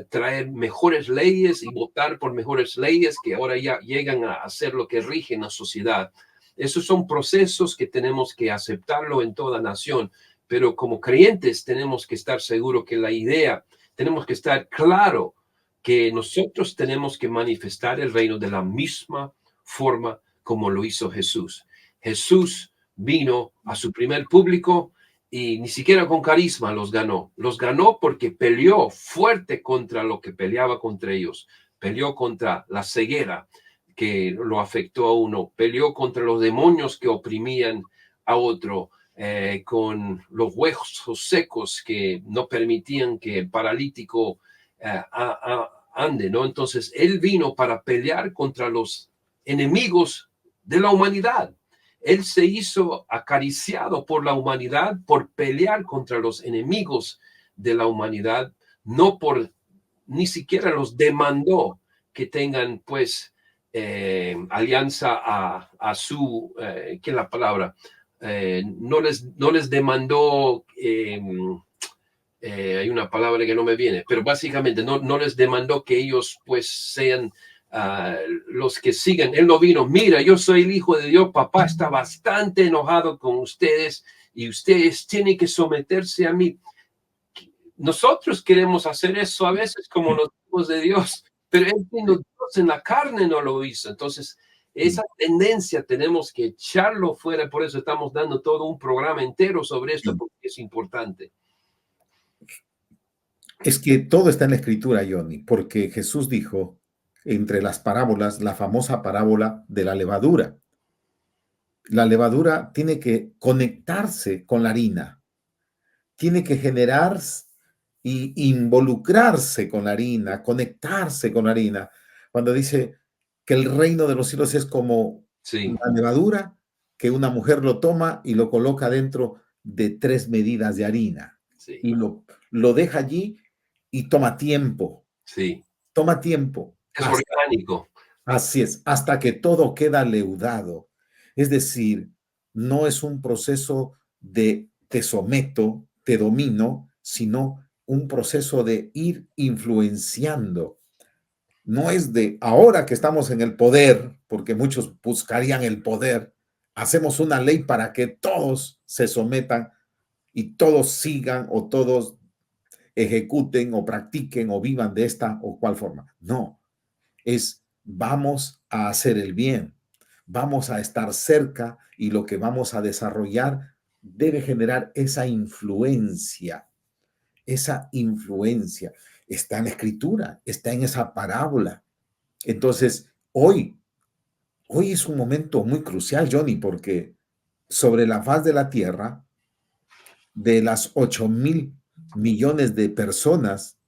traer mejores leyes y votar por mejores leyes que ahora ya llegan a hacer lo que rige en la sociedad. Esos son procesos que tenemos que aceptarlo en toda nación, pero como creyentes tenemos que estar seguros que la idea, tenemos que estar claro que nosotros tenemos que manifestar el reino de la misma forma como lo hizo Jesús. Jesús vino a su primer público y ni siquiera con carisma los ganó. Los ganó porque peleó fuerte contra lo que peleaba contra ellos. Peleó contra la ceguera que lo afectó a uno. Peleó contra los demonios que oprimían a otro. Con los huesos secos que no permitían que el paralítico ande, ¿no? Entonces, él vino para pelear contra los enemigos de la humanidad. Él se hizo acariciado por la humanidad por pelear contra los enemigos de la humanidad, no por, ni siquiera los demandó que tengan, pues, alianza a su, ¿qué es la palabra? No les demandó, hay una palabra que no me viene, pero básicamente no les demandó que ellos pues sean los que sigan. Él no vino, mira, yo soy el Hijo de Dios, papá está bastante enojado con ustedes y ustedes tienen que someterse a mí. Nosotros queremos hacer eso a veces como los hijos de Dios, pero él siendo Dios en la carne no lo hizo. Entonces, esa tendencia tenemos que echarlo fuera, por eso estamos dando todo un programa entero sobre esto, porque es importante. Es que todo está en la escritura, Johnny, porque Jesús dijo, entre las parábolas, la famosa parábola de la levadura. La levadura tiene que conectarse con la harina, tiene que generar y involucrarse con la harina, conectarse con la harina. Cuando dice que el reino de los cielos es como la levadura, que una mujer lo toma y lo coloca dentro de 3 medidas de harina. Sí. Y lo deja allí y toma tiempo. Sí. Toma tiempo. Es orgánico. Así es, hasta que todo queda leudado. Es decir, no es un proceso de te someto, te domino, sino un proceso de ir influenciando. No es de ahora que estamos en el poder, porque muchos buscarían el poder, hacemos una ley para que todos se sometan y todos sigan o todos ejecuten o practiquen o vivan de esta o cual forma. No, es vamos a hacer el bien, vamos a estar cerca y lo que vamos a desarrollar debe generar esa influencia. Esa influencia está en la escritura, está en esa parábola. Entonces, hoy es un momento muy crucial, Johnny, porque sobre la faz de la tierra, de las 8,000 millones de personas,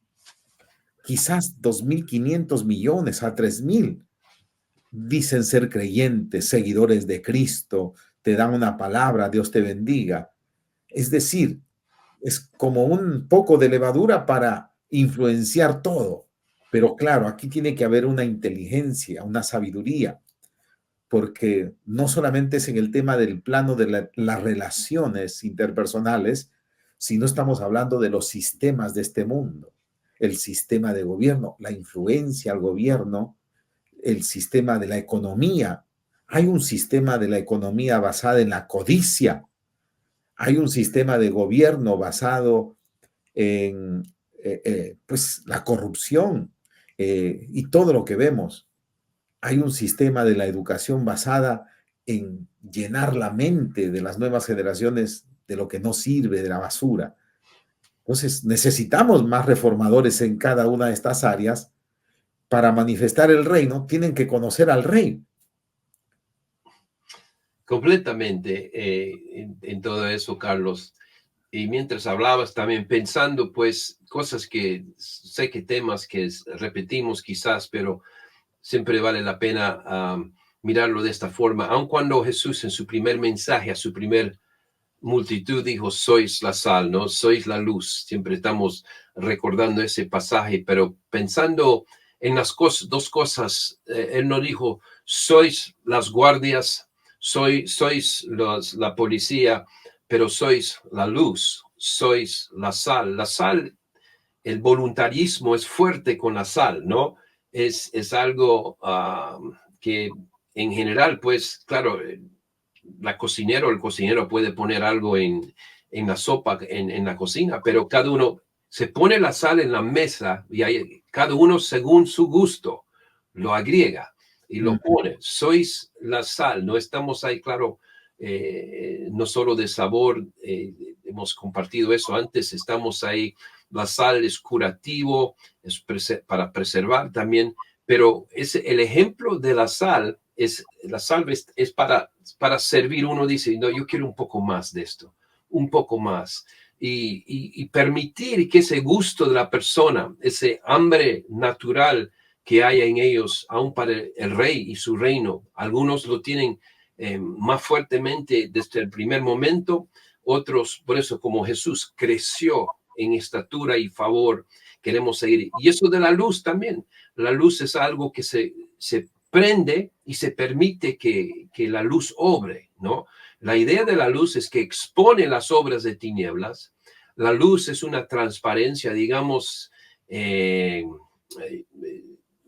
quizás 2,500 millones a 3,000 dicen ser creyentes, seguidores de Cristo, te dan una palabra, Dios te bendiga. Es decir, es como un poco de levadura para influenciar todo. Pero claro, aquí tiene que haber una inteligencia, una sabiduría, porque no solamente es en el tema del plano de las relaciones interpersonales, sino estamos hablando de los sistemas de este mundo, el sistema de gobierno, la influencia al gobierno, el sistema de la economía. Hay un sistema de la economía basada en la codicia. Hay un sistema de gobierno basado en pues, la corrupción y todo lo que vemos. Hay un sistema de la educación basada en llenar la mente de las nuevas generaciones de lo que no sirve, de la basura. Entonces, necesitamos más reformadores en cada una de estas áreas. Para manifestar el reino, tienen que conocer al rey. Completamente en todo eso, Carlos. Y mientras hablabas también pensando, pues, cosas que sé que temas que repetimos quizás, pero siempre vale la pena mirarlo de esta forma. Aun cuando Jesús en su primer mensaje a su primer multitud dijo, sois la sal, ¿no? Sois la luz. Siempre estamos recordando ese pasaje, pero pensando en las dos cosas, él no dijo, sois las guardias, sois la policía, pero sois la luz, sois la sal. La sal, el voluntarismo es fuerte con la sal, ¿no? Es algo que en general, pues, claro, el cocinero puede poner algo en en la sopa, en la cocina, pero cada uno se pone la sal en la mesa y ahí, cada uno según su gusto lo agrega y lo pone. Sois la sal, no estamos ahí, claro, no solo de sabor, hemos compartido eso antes, estamos ahí, la sal es curativo, es para preservar también, pero el ejemplo de la sal es para servir. Uno dice, no, yo quiero un poco más de esto, un poco más. Y permitir que ese gusto de la persona, ese hambre natural que haya en ellos, aún para el rey y su reino, algunos lo tienen más fuertemente desde el primer momento, otros, por eso como Jesús creció en estatura y favor, queremos seguir. Y eso de la luz también, la luz es algo que se prende y se permite que la luz obre, ¿no? La idea de la luz es que expone las obras de tinieblas. La luz es una transparencia, digamos,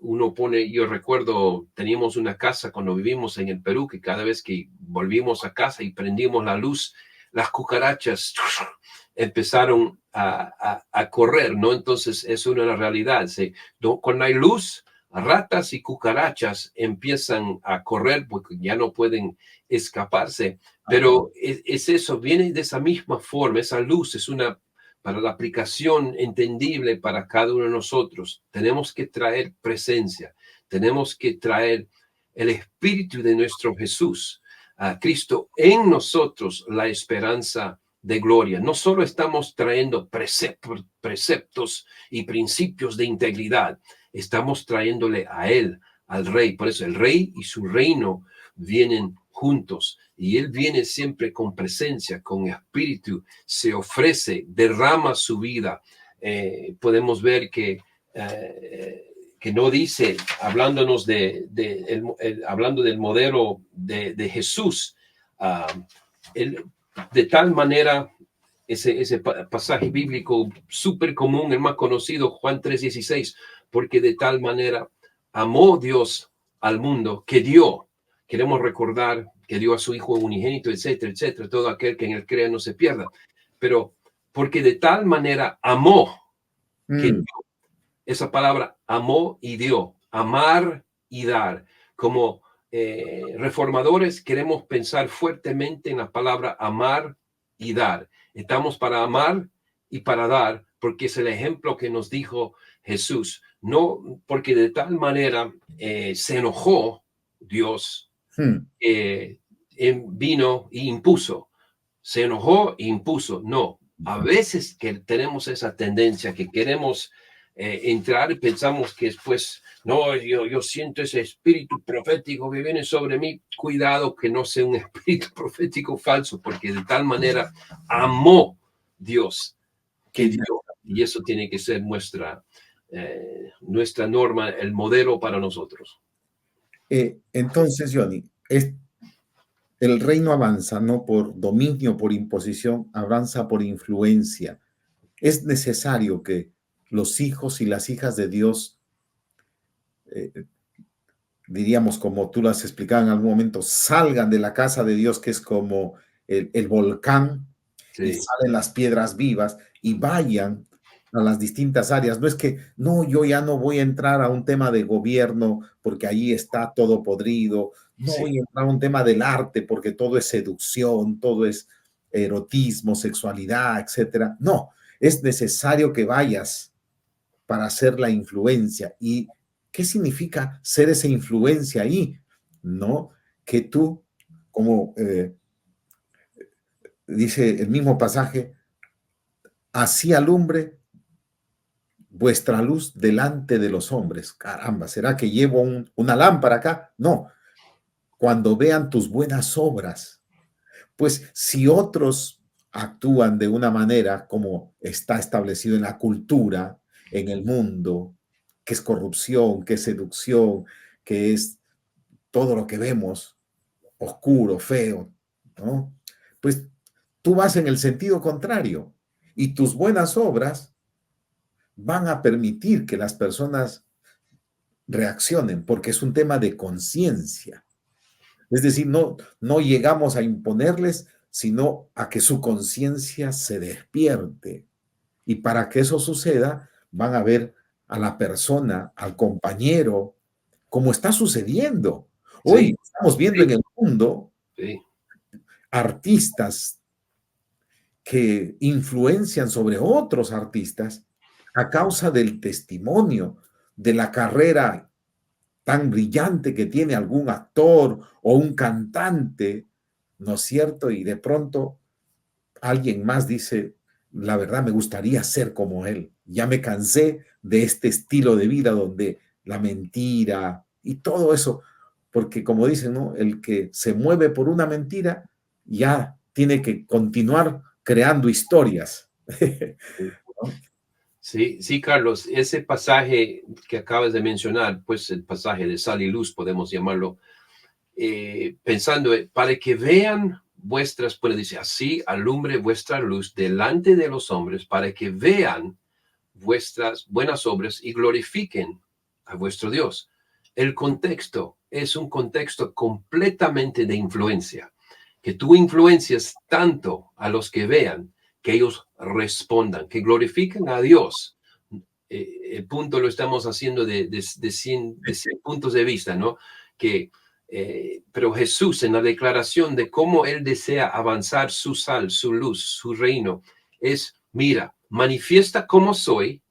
uno pone, yo recuerdo, teníamos una casa cuando vivimos en el Perú, que cada vez que volvimos a casa y prendimos la luz, las cucarachas empezaron a correr, ¿no? Entonces es una realidad. Cuando hay luz, ratas y cucarachas empiezan a correr porque ya no pueden escaparse. Pero es eso, viene de esa misma forma. Esa luz es para la aplicación entendible para cada uno de nosotros. Tenemos que traer presencia, tenemos que traer el espíritu de nuestro Jesús, a Cristo en nosotros, la esperanza de gloria. No solo estamos trayendo preceptos y principios de integridad, estamos trayéndole a Él, al Rey. Por eso el Rey y su reino vienen juntos y Él viene siempre con presencia, con espíritu, se ofrece, derrama su vida. Podemos ver que no dice, hablándonos hablando del modelo de Jesús, él, de tal manera, ese pasaje bíblico súper común, el más conocido, Juan 3:16, porque de tal manera amó Dios al mundo que dio. Queremos recordar que dio a su Hijo unigénito, etcétera, etcétera. Todo aquel que en él crea no se pierda. Pero porque de tal manera amó que dio. Esa palabra amó y dio. Amar y dar. Como reformadores queremos pensar fuertemente en la palabra amar y dar. Estamos para amar y para dar, porque es el ejemplo que nos dijo Jesús. No porque de tal manera se enojó Dios, vino e impuso. Se enojó e impuso. No, a veces que tenemos esa tendencia que queremos entrar y pensamos que después, no, yo siento ese espíritu profético que viene sobre mí. Cuidado que no sea un espíritu profético falso, porque de tal manera amó Dios que dio. Y eso tiene que ser nuestra norma, el modelo para nosotros. Entonces, Johnny, el reino avanza no por dominio, por imposición, avanza por influencia. Es necesario que los hijos y las hijas de Dios, diríamos, como tú lo has explicado en algún momento, salgan de la casa de Dios, que es como el volcán, sí, y salen las piedras vivas y vayan a las distintas áreas. No es que, no, yo ya no voy a entrar a un tema de gobierno porque ahí está todo podrido, no voy a entrar a un tema del arte porque todo es seducción, todo es erotismo, sexualidad, etcétera. No, es necesario que vayas para hacer la influencia. ¿Y qué significa ser esa influencia ahí? ¿No? Que tú, como dice el mismo pasaje, así alumbre vuestra luz delante de los hombres. Caramba, ¿será que llevo una lámpara acá? No. Cuando vean tus buenas obras, pues si otros actúan de una manera como está establecido en la cultura, en el mundo, que es corrupción, que es seducción, que es todo lo que vemos, oscuro, feo, ¿no? Pues tú vas en el sentido contrario y tus buenas obras van a permitir que las personas reaccionen, porque es un tema de conciencia. Es decir, no llegamos a imponerles, sino a que su conciencia se despierte. Y para que eso suceda, van a ver a la persona, al compañero, como está sucediendo. Sí, Hoy estamos viendo sí, en el mundo sí, artistas que influencian sobre otros artistas a causa del testimonio, de la carrera tan brillante que tiene algún actor o un cantante, ¿no es cierto? Y de pronto alguien más dice, la verdad me gustaría ser como él. Ya me cansé de este estilo de vida donde la mentira y todo eso, porque como dicen, ¿no? El que se mueve por una mentira ya tiene que continuar creando historias. sí. ¿No? Sí, sí, Carlos, ese pasaje que acabas de mencionar, pues el pasaje de sal y luz, podemos llamarlo, pensando, para que vean vuestras, pues dice, así alumbre vuestra luz delante de los hombres, para que vean vuestras buenas obras y glorifiquen a vuestro Dios. El contexto es un contexto completamente de influencia, que tú influencias tanto a los que vean, que ellos respondan, que glorifiquen a Dios. El punto lo estamos haciendo de 100 puntos de vista, ¿no? Que, pero Jesús en la declaración de cómo Él desea avanzar su sal, su luz, su reino, es, mira, manifiesta como soy,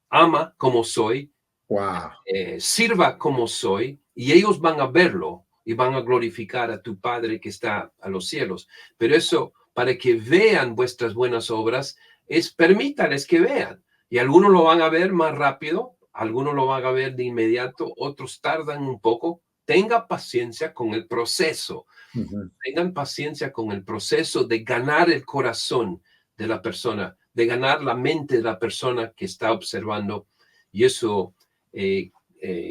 ama como soy, Wow. sirva como soy, y ellos van a verlo y van a glorificar a tu Padre que está a los cielos. Pero eso, para que vean vuestras buenas obras, es permítales que vean. Y algunos lo van a ver más rápido, algunos lo van a ver de inmediato, otros tardan un poco. Tenga paciencia con el proceso. Uh-huh. Tengan paciencia con el proceso de ganar el corazón de la persona, de ganar la mente de la persona que está observando. Y eso,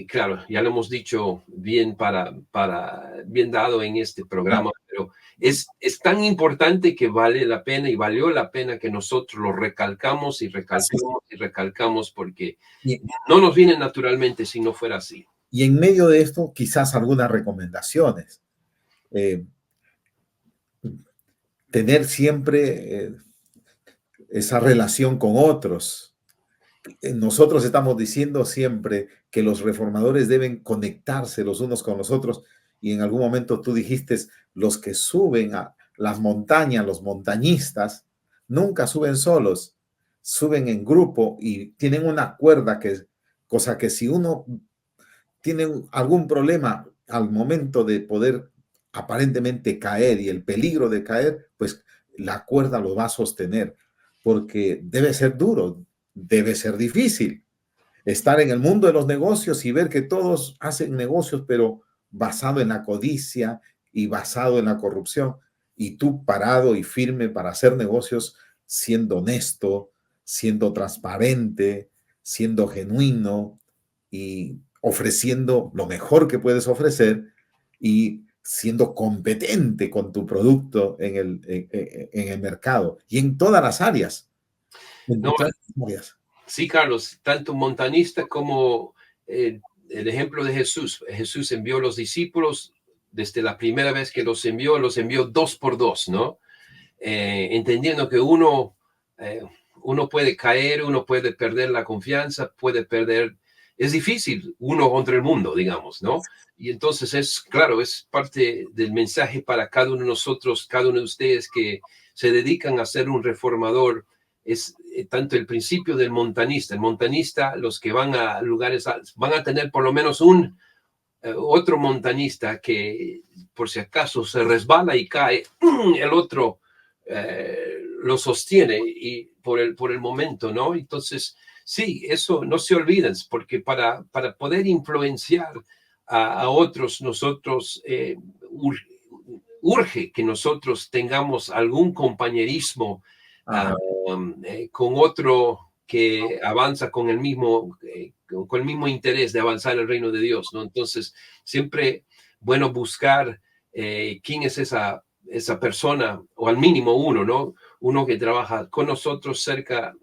claro, ya lo hemos dicho bien bien dado en este programa, pero es tan importante que vale la pena y valió la pena que nosotros lo recalcamos y Así es. recalcamos y recalcamos, porque Y, no nos viene naturalmente si no fuera así. y en medio de esto, quizás algunas recomendaciones. Eh, Tener siempre esa relación con otros. Nosotros estamos diciendo siempre que los reformadores deben conectarse los unos con los otros y en algún momento tú dijiste, los que suben a las montañas, los montañistas, nunca suben solos, suben en grupo y tienen una cuerda que, cosa que si uno tiene algún problema al momento de poder aparentemente caer y el peligro de caer, pues la cuerda lo va a sostener, porque debe ser duro, debe ser difícil estar en el mundo de los negocios y ver que todos hacen negocios, pero basado en la codicia y basado en la corrupción, y tú parado y firme para hacer negocios siendo honesto, siendo transparente, siendo genuino y ofreciendo lo mejor que puedes ofrecer y siendo competente con tu producto en el mercado y en todas las áreas. En No, todas las áreas. sí, Carlos, tanto montanista como el ejemplo de Jesús. Jesús envió a los discípulos desde la primera vez que los envió dos por dos, ¿no? Entendiendo que uno puede caer, uno puede perder la confianza, puede perder, es difícil uno contra el mundo, digamos, ¿no? Y entonces claro, es parte del mensaje para cada uno de nosotros, cada uno de ustedes que se dedican a ser un reformador, es tanto el principio del montanista. El montanista, los que van a lugares, van a tener por lo menos otro montanista que por si acaso se resbala y cae, el otro lo sostiene y por el momento, ¿no? Entonces, sí, eso no se olviden, porque para poder influenciar a otros, nosotros urge que nosotros tengamos algún compañerismo Ajá. con otro que avanza con con el mismo interés de avanzar el reino de Dios, ¿no? Entonces, siempre bueno buscar quién es esa persona, o al mínimo uno, ¿no? Uno que trabaja con nosotros, cerca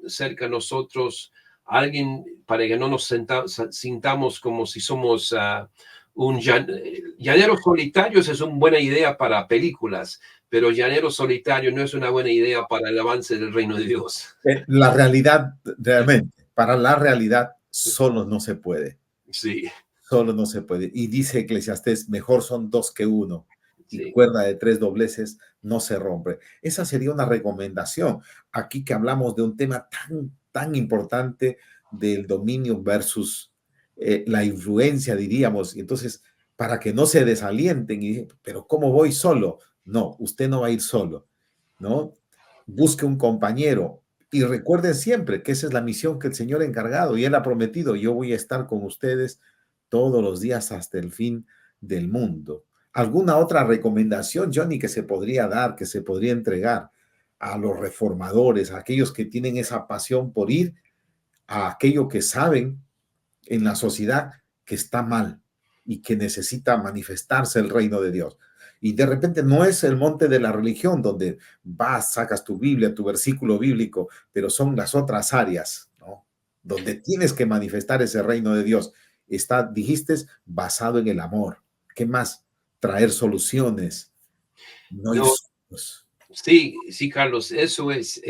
a nosotros, alguien para que no nos sintamos como si somos llaneros solitarios. Es una buena idea para películas, pero llanero solitario no es una buena idea para el avance del reino de Dios. La realidad, realmente, para la realidad, solo no se puede. Sí, Solo no se puede. Y dice Eclesiastés, mejor son dos que uno. Y sí. cuerda de tres dobleces no se rompe. Esa sería una recomendación. Aquí que hablamos de un tema tan importante del dominio versus la influencia, diríamos. Y entonces, para que no se desalienten y digan, pero ¿cómo voy solo? No, usted no va a ir solo, ¿no? Busque un compañero y recuerden siempre que esa es la misión que el Señor ha encargado y Él ha prometido, yo voy a estar con ustedes todos los días hasta el fin del mundo. ¿Alguna otra recomendación, Johnny, que se podría dar, que se podría entregar a los reformadores, a aquellos que tienen esa pasión por ir a aquello que saben en la sociedad que está mal y que necesita manifestarse el reino de Dios? Y de repente no es el monte de la religión donde vas, sacas tu Biblia, tu versículo bíblico, pero son las otras áreas, ¿no? Donde tienes que manifestar ese reino de Dios. Está, dijiste, basado en el amor. ¿Qué más? Traer soluciones, no ir No, solos. sí, sí, Carlos, eso es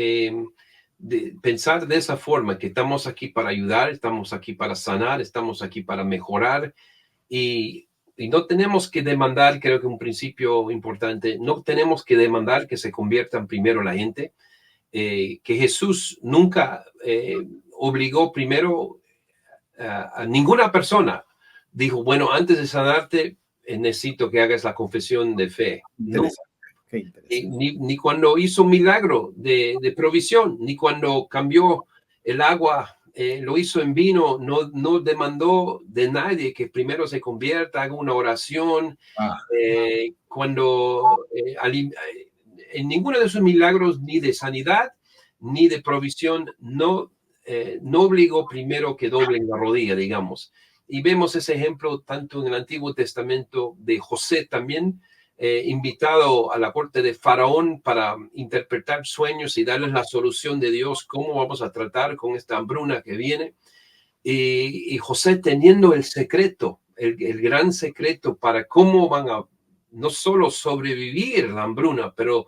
pensar de esa forma, que estamos aquí para ayudar, estamos aquí para sanar, estamos aquí para mejorar y no tenemos que demandar, creo que un principio importante, no tenemos que demandar que se conviertan primero la gente, que Jesús nunca obligó primero a ninguna persona. Dijo, bueno, antes de sanarte, necesito que hagas la confesión de fe. No, Interesante, qué interesante. ni cuando hizo un milagro de provisión, ni cuando cambió el agua, lo hizo en vino, no demandó de nadie que primero se convierta, haga una oración. Ah, Cuando en ninguno de esos milagros, ni de sanidad, ni de provisión, no obligó primero que doblen la rodilla, digamos. Y vemos ese ejemplo tanto en el Antiguo Testamento de José también, invitado a la corte de Faraón para interpretar sueños y darles la solución de Dios, cómo vamos a tratar con esta hambruna que viene. Y José teniendo el secreto, el gran secreto para cómo van a no solo sobrevivir la hambruna, pero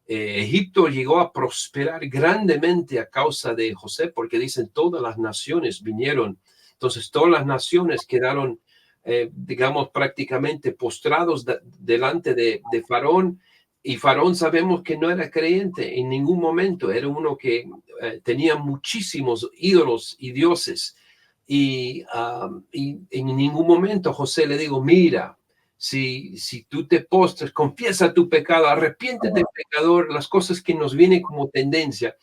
Egipto llegó a prosperar grandemente a causa de José, porque dicen todas las naciones vinieron. Entonces todas las naciones quedaron, digamos, prácticamente postrados delante de Faraón. Y Faraón sabemos que no era creyente en ningún momento, era uno que tenía muchísimos ídolos y dioses. Y en ningún momento José le digo, mira, si tú te postras, confiesa tu pecado, arrepiéntete, pecador, las cosas que nos vienen como tendencia.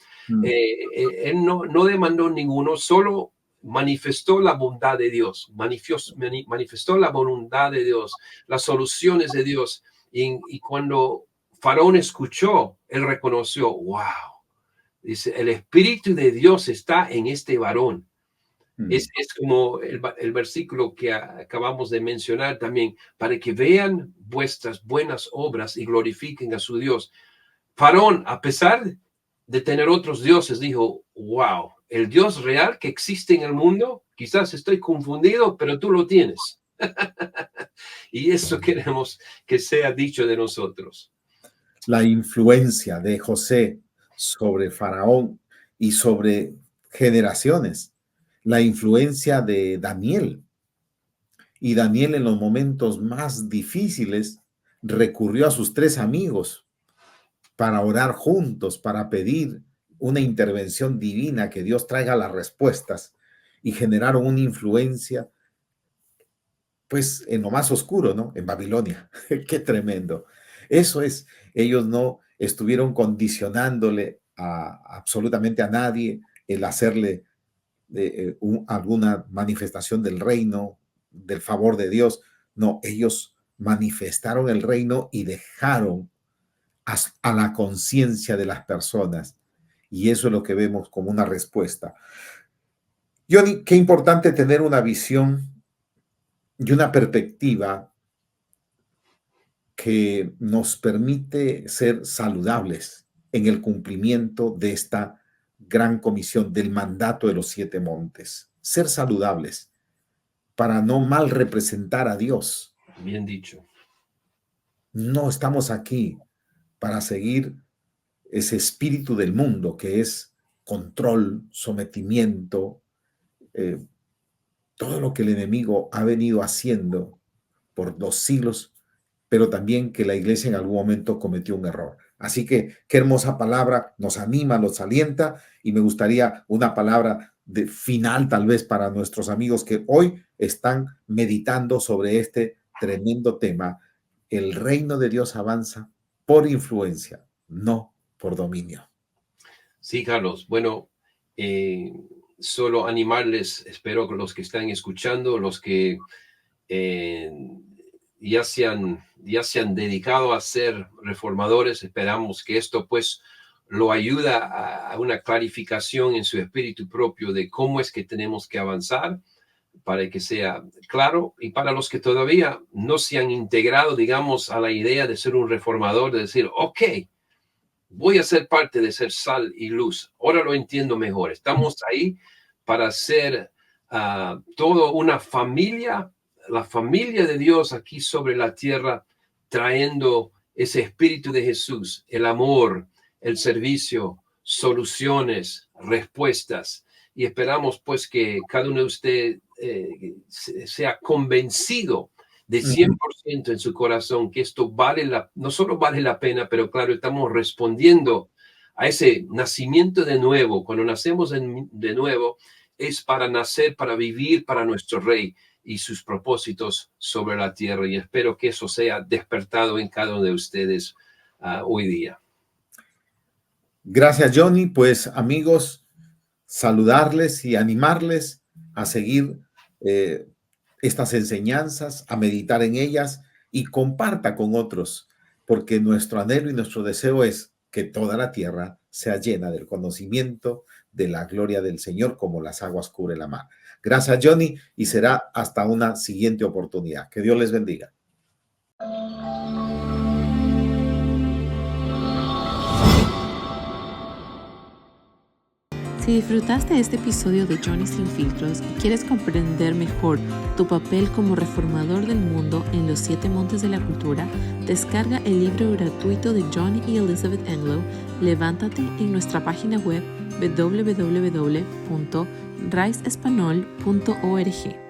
Él no demandó ninguno, solo manifestó la bondad de Dios, manifestó la voluntad de Dios, las soluciones de Dios. Y cuando Faraón escuchó, él reconoció, wow, dice, el Espíritu de Dios está en este varón. Es como el versículo que acabamos de mencionar también, para que vean vuestras buenas obras y glorifiquen a su Dios. Faraón, a pesar de tener otros dioses, dijo, wow, el Dios real que existe en el mundo, quizás estoy confundido, pero tú lo tienes. Y eso queremos que sea dicho de nosotros. La influencia de José sobre Faraón y sobre generaciones, la influencia de Daniel. Y Daniel en los momentos más difíciles recurrió a sus tres amigos para orar juntos, para pedir una intervención divina, que Dios traiga las respuestas, y generaron una influencia, pues, en lo más oscuro, ¿no? En Babilonia. Qué tremendo. Eso es, ellos no estuvieron condicionándole absolutamente a nadie el hacerle alguna manifestación del reino, del favor de Dios. No, ellos manifestaron el reino y dejaron a la conciencia de las personas. Y eso es lo que vemos como una respuesta. Johnny, qué importante tener una visión y una perspectiva que nos permite ser saludables en el cumplimiento de esta gran comisión del mandato de los 7 montes. Ser saludables para no mal representar a Dios. Bien dicho. No estamos aquí para seguir ese espíritu del mundo que es control, sometimiento, todo lo que el enemigo ha venido haciendo por los siglos, pero también que la iglesia en algún momento cometió un error. Así que qué hermosa palabra, nos anima, nos alienta, y me gustaría una palabra de final tal vez para nuestros amigos que hoy están meditando sobre este tremendo tema. El reino de Dios avanza por influencia, no por dominio. Sí, Carlos. Bueno, solo animarles, espero que los que están escuchando, los que ya se han dedicado a ser reformadores, esperamos que esto pues lo ayuda a una clarificación en su espíritu propio de cómo es que tenemos que avanzar para que sea claro, y para los que todavía no se han integrado, digamos, a la idea de ser un reformador, de decir, ok, voy a ser parte de ser sal y luz. Ahora lo entiendo mejor. Estamos ahí para ser toda una familia, la familia de Dios aquí sobre la tierra, trayendo ese espíritu de Jesús, el amor, el servicio, soluciones, respuestas. Y esperamos pues que cada uno de ustedes sea convencido de 100% en su corazón que esto no solo vale la pena, pero claro, estamos respondiendo a ese nacimiento de nuevo. Cuando nacemos de nuevo es para nacer, para vivir para nuestro Rey y sus propósitos sobre la tierra. Y espero que eso sea despertado en cada uno de ustedes hoy día. Gracias, Johnny. Pues amigos, saludarles y animarles a seguir estas enseñanzas, a meditar en ellas y comparta con otros, porque nuestro anhelo y nuestro deseo es que toda la tierra sea llena del conocimiento de la gloria del Señor como las aguas cubre la mar. Gracias, Johnny, y será hasta una siguiente oportunidad. Que Dios les bendiga. Si disfrutaste de este episodio de Johnny Sin Filtros y quieres comprender mejor tu papel como reformador del mundo en los 7 montes de la cultura, descarga el libro gratuito de Johnny y Elizabeth Enlow, Levántate, en nuestra página web www.raizespanol.org.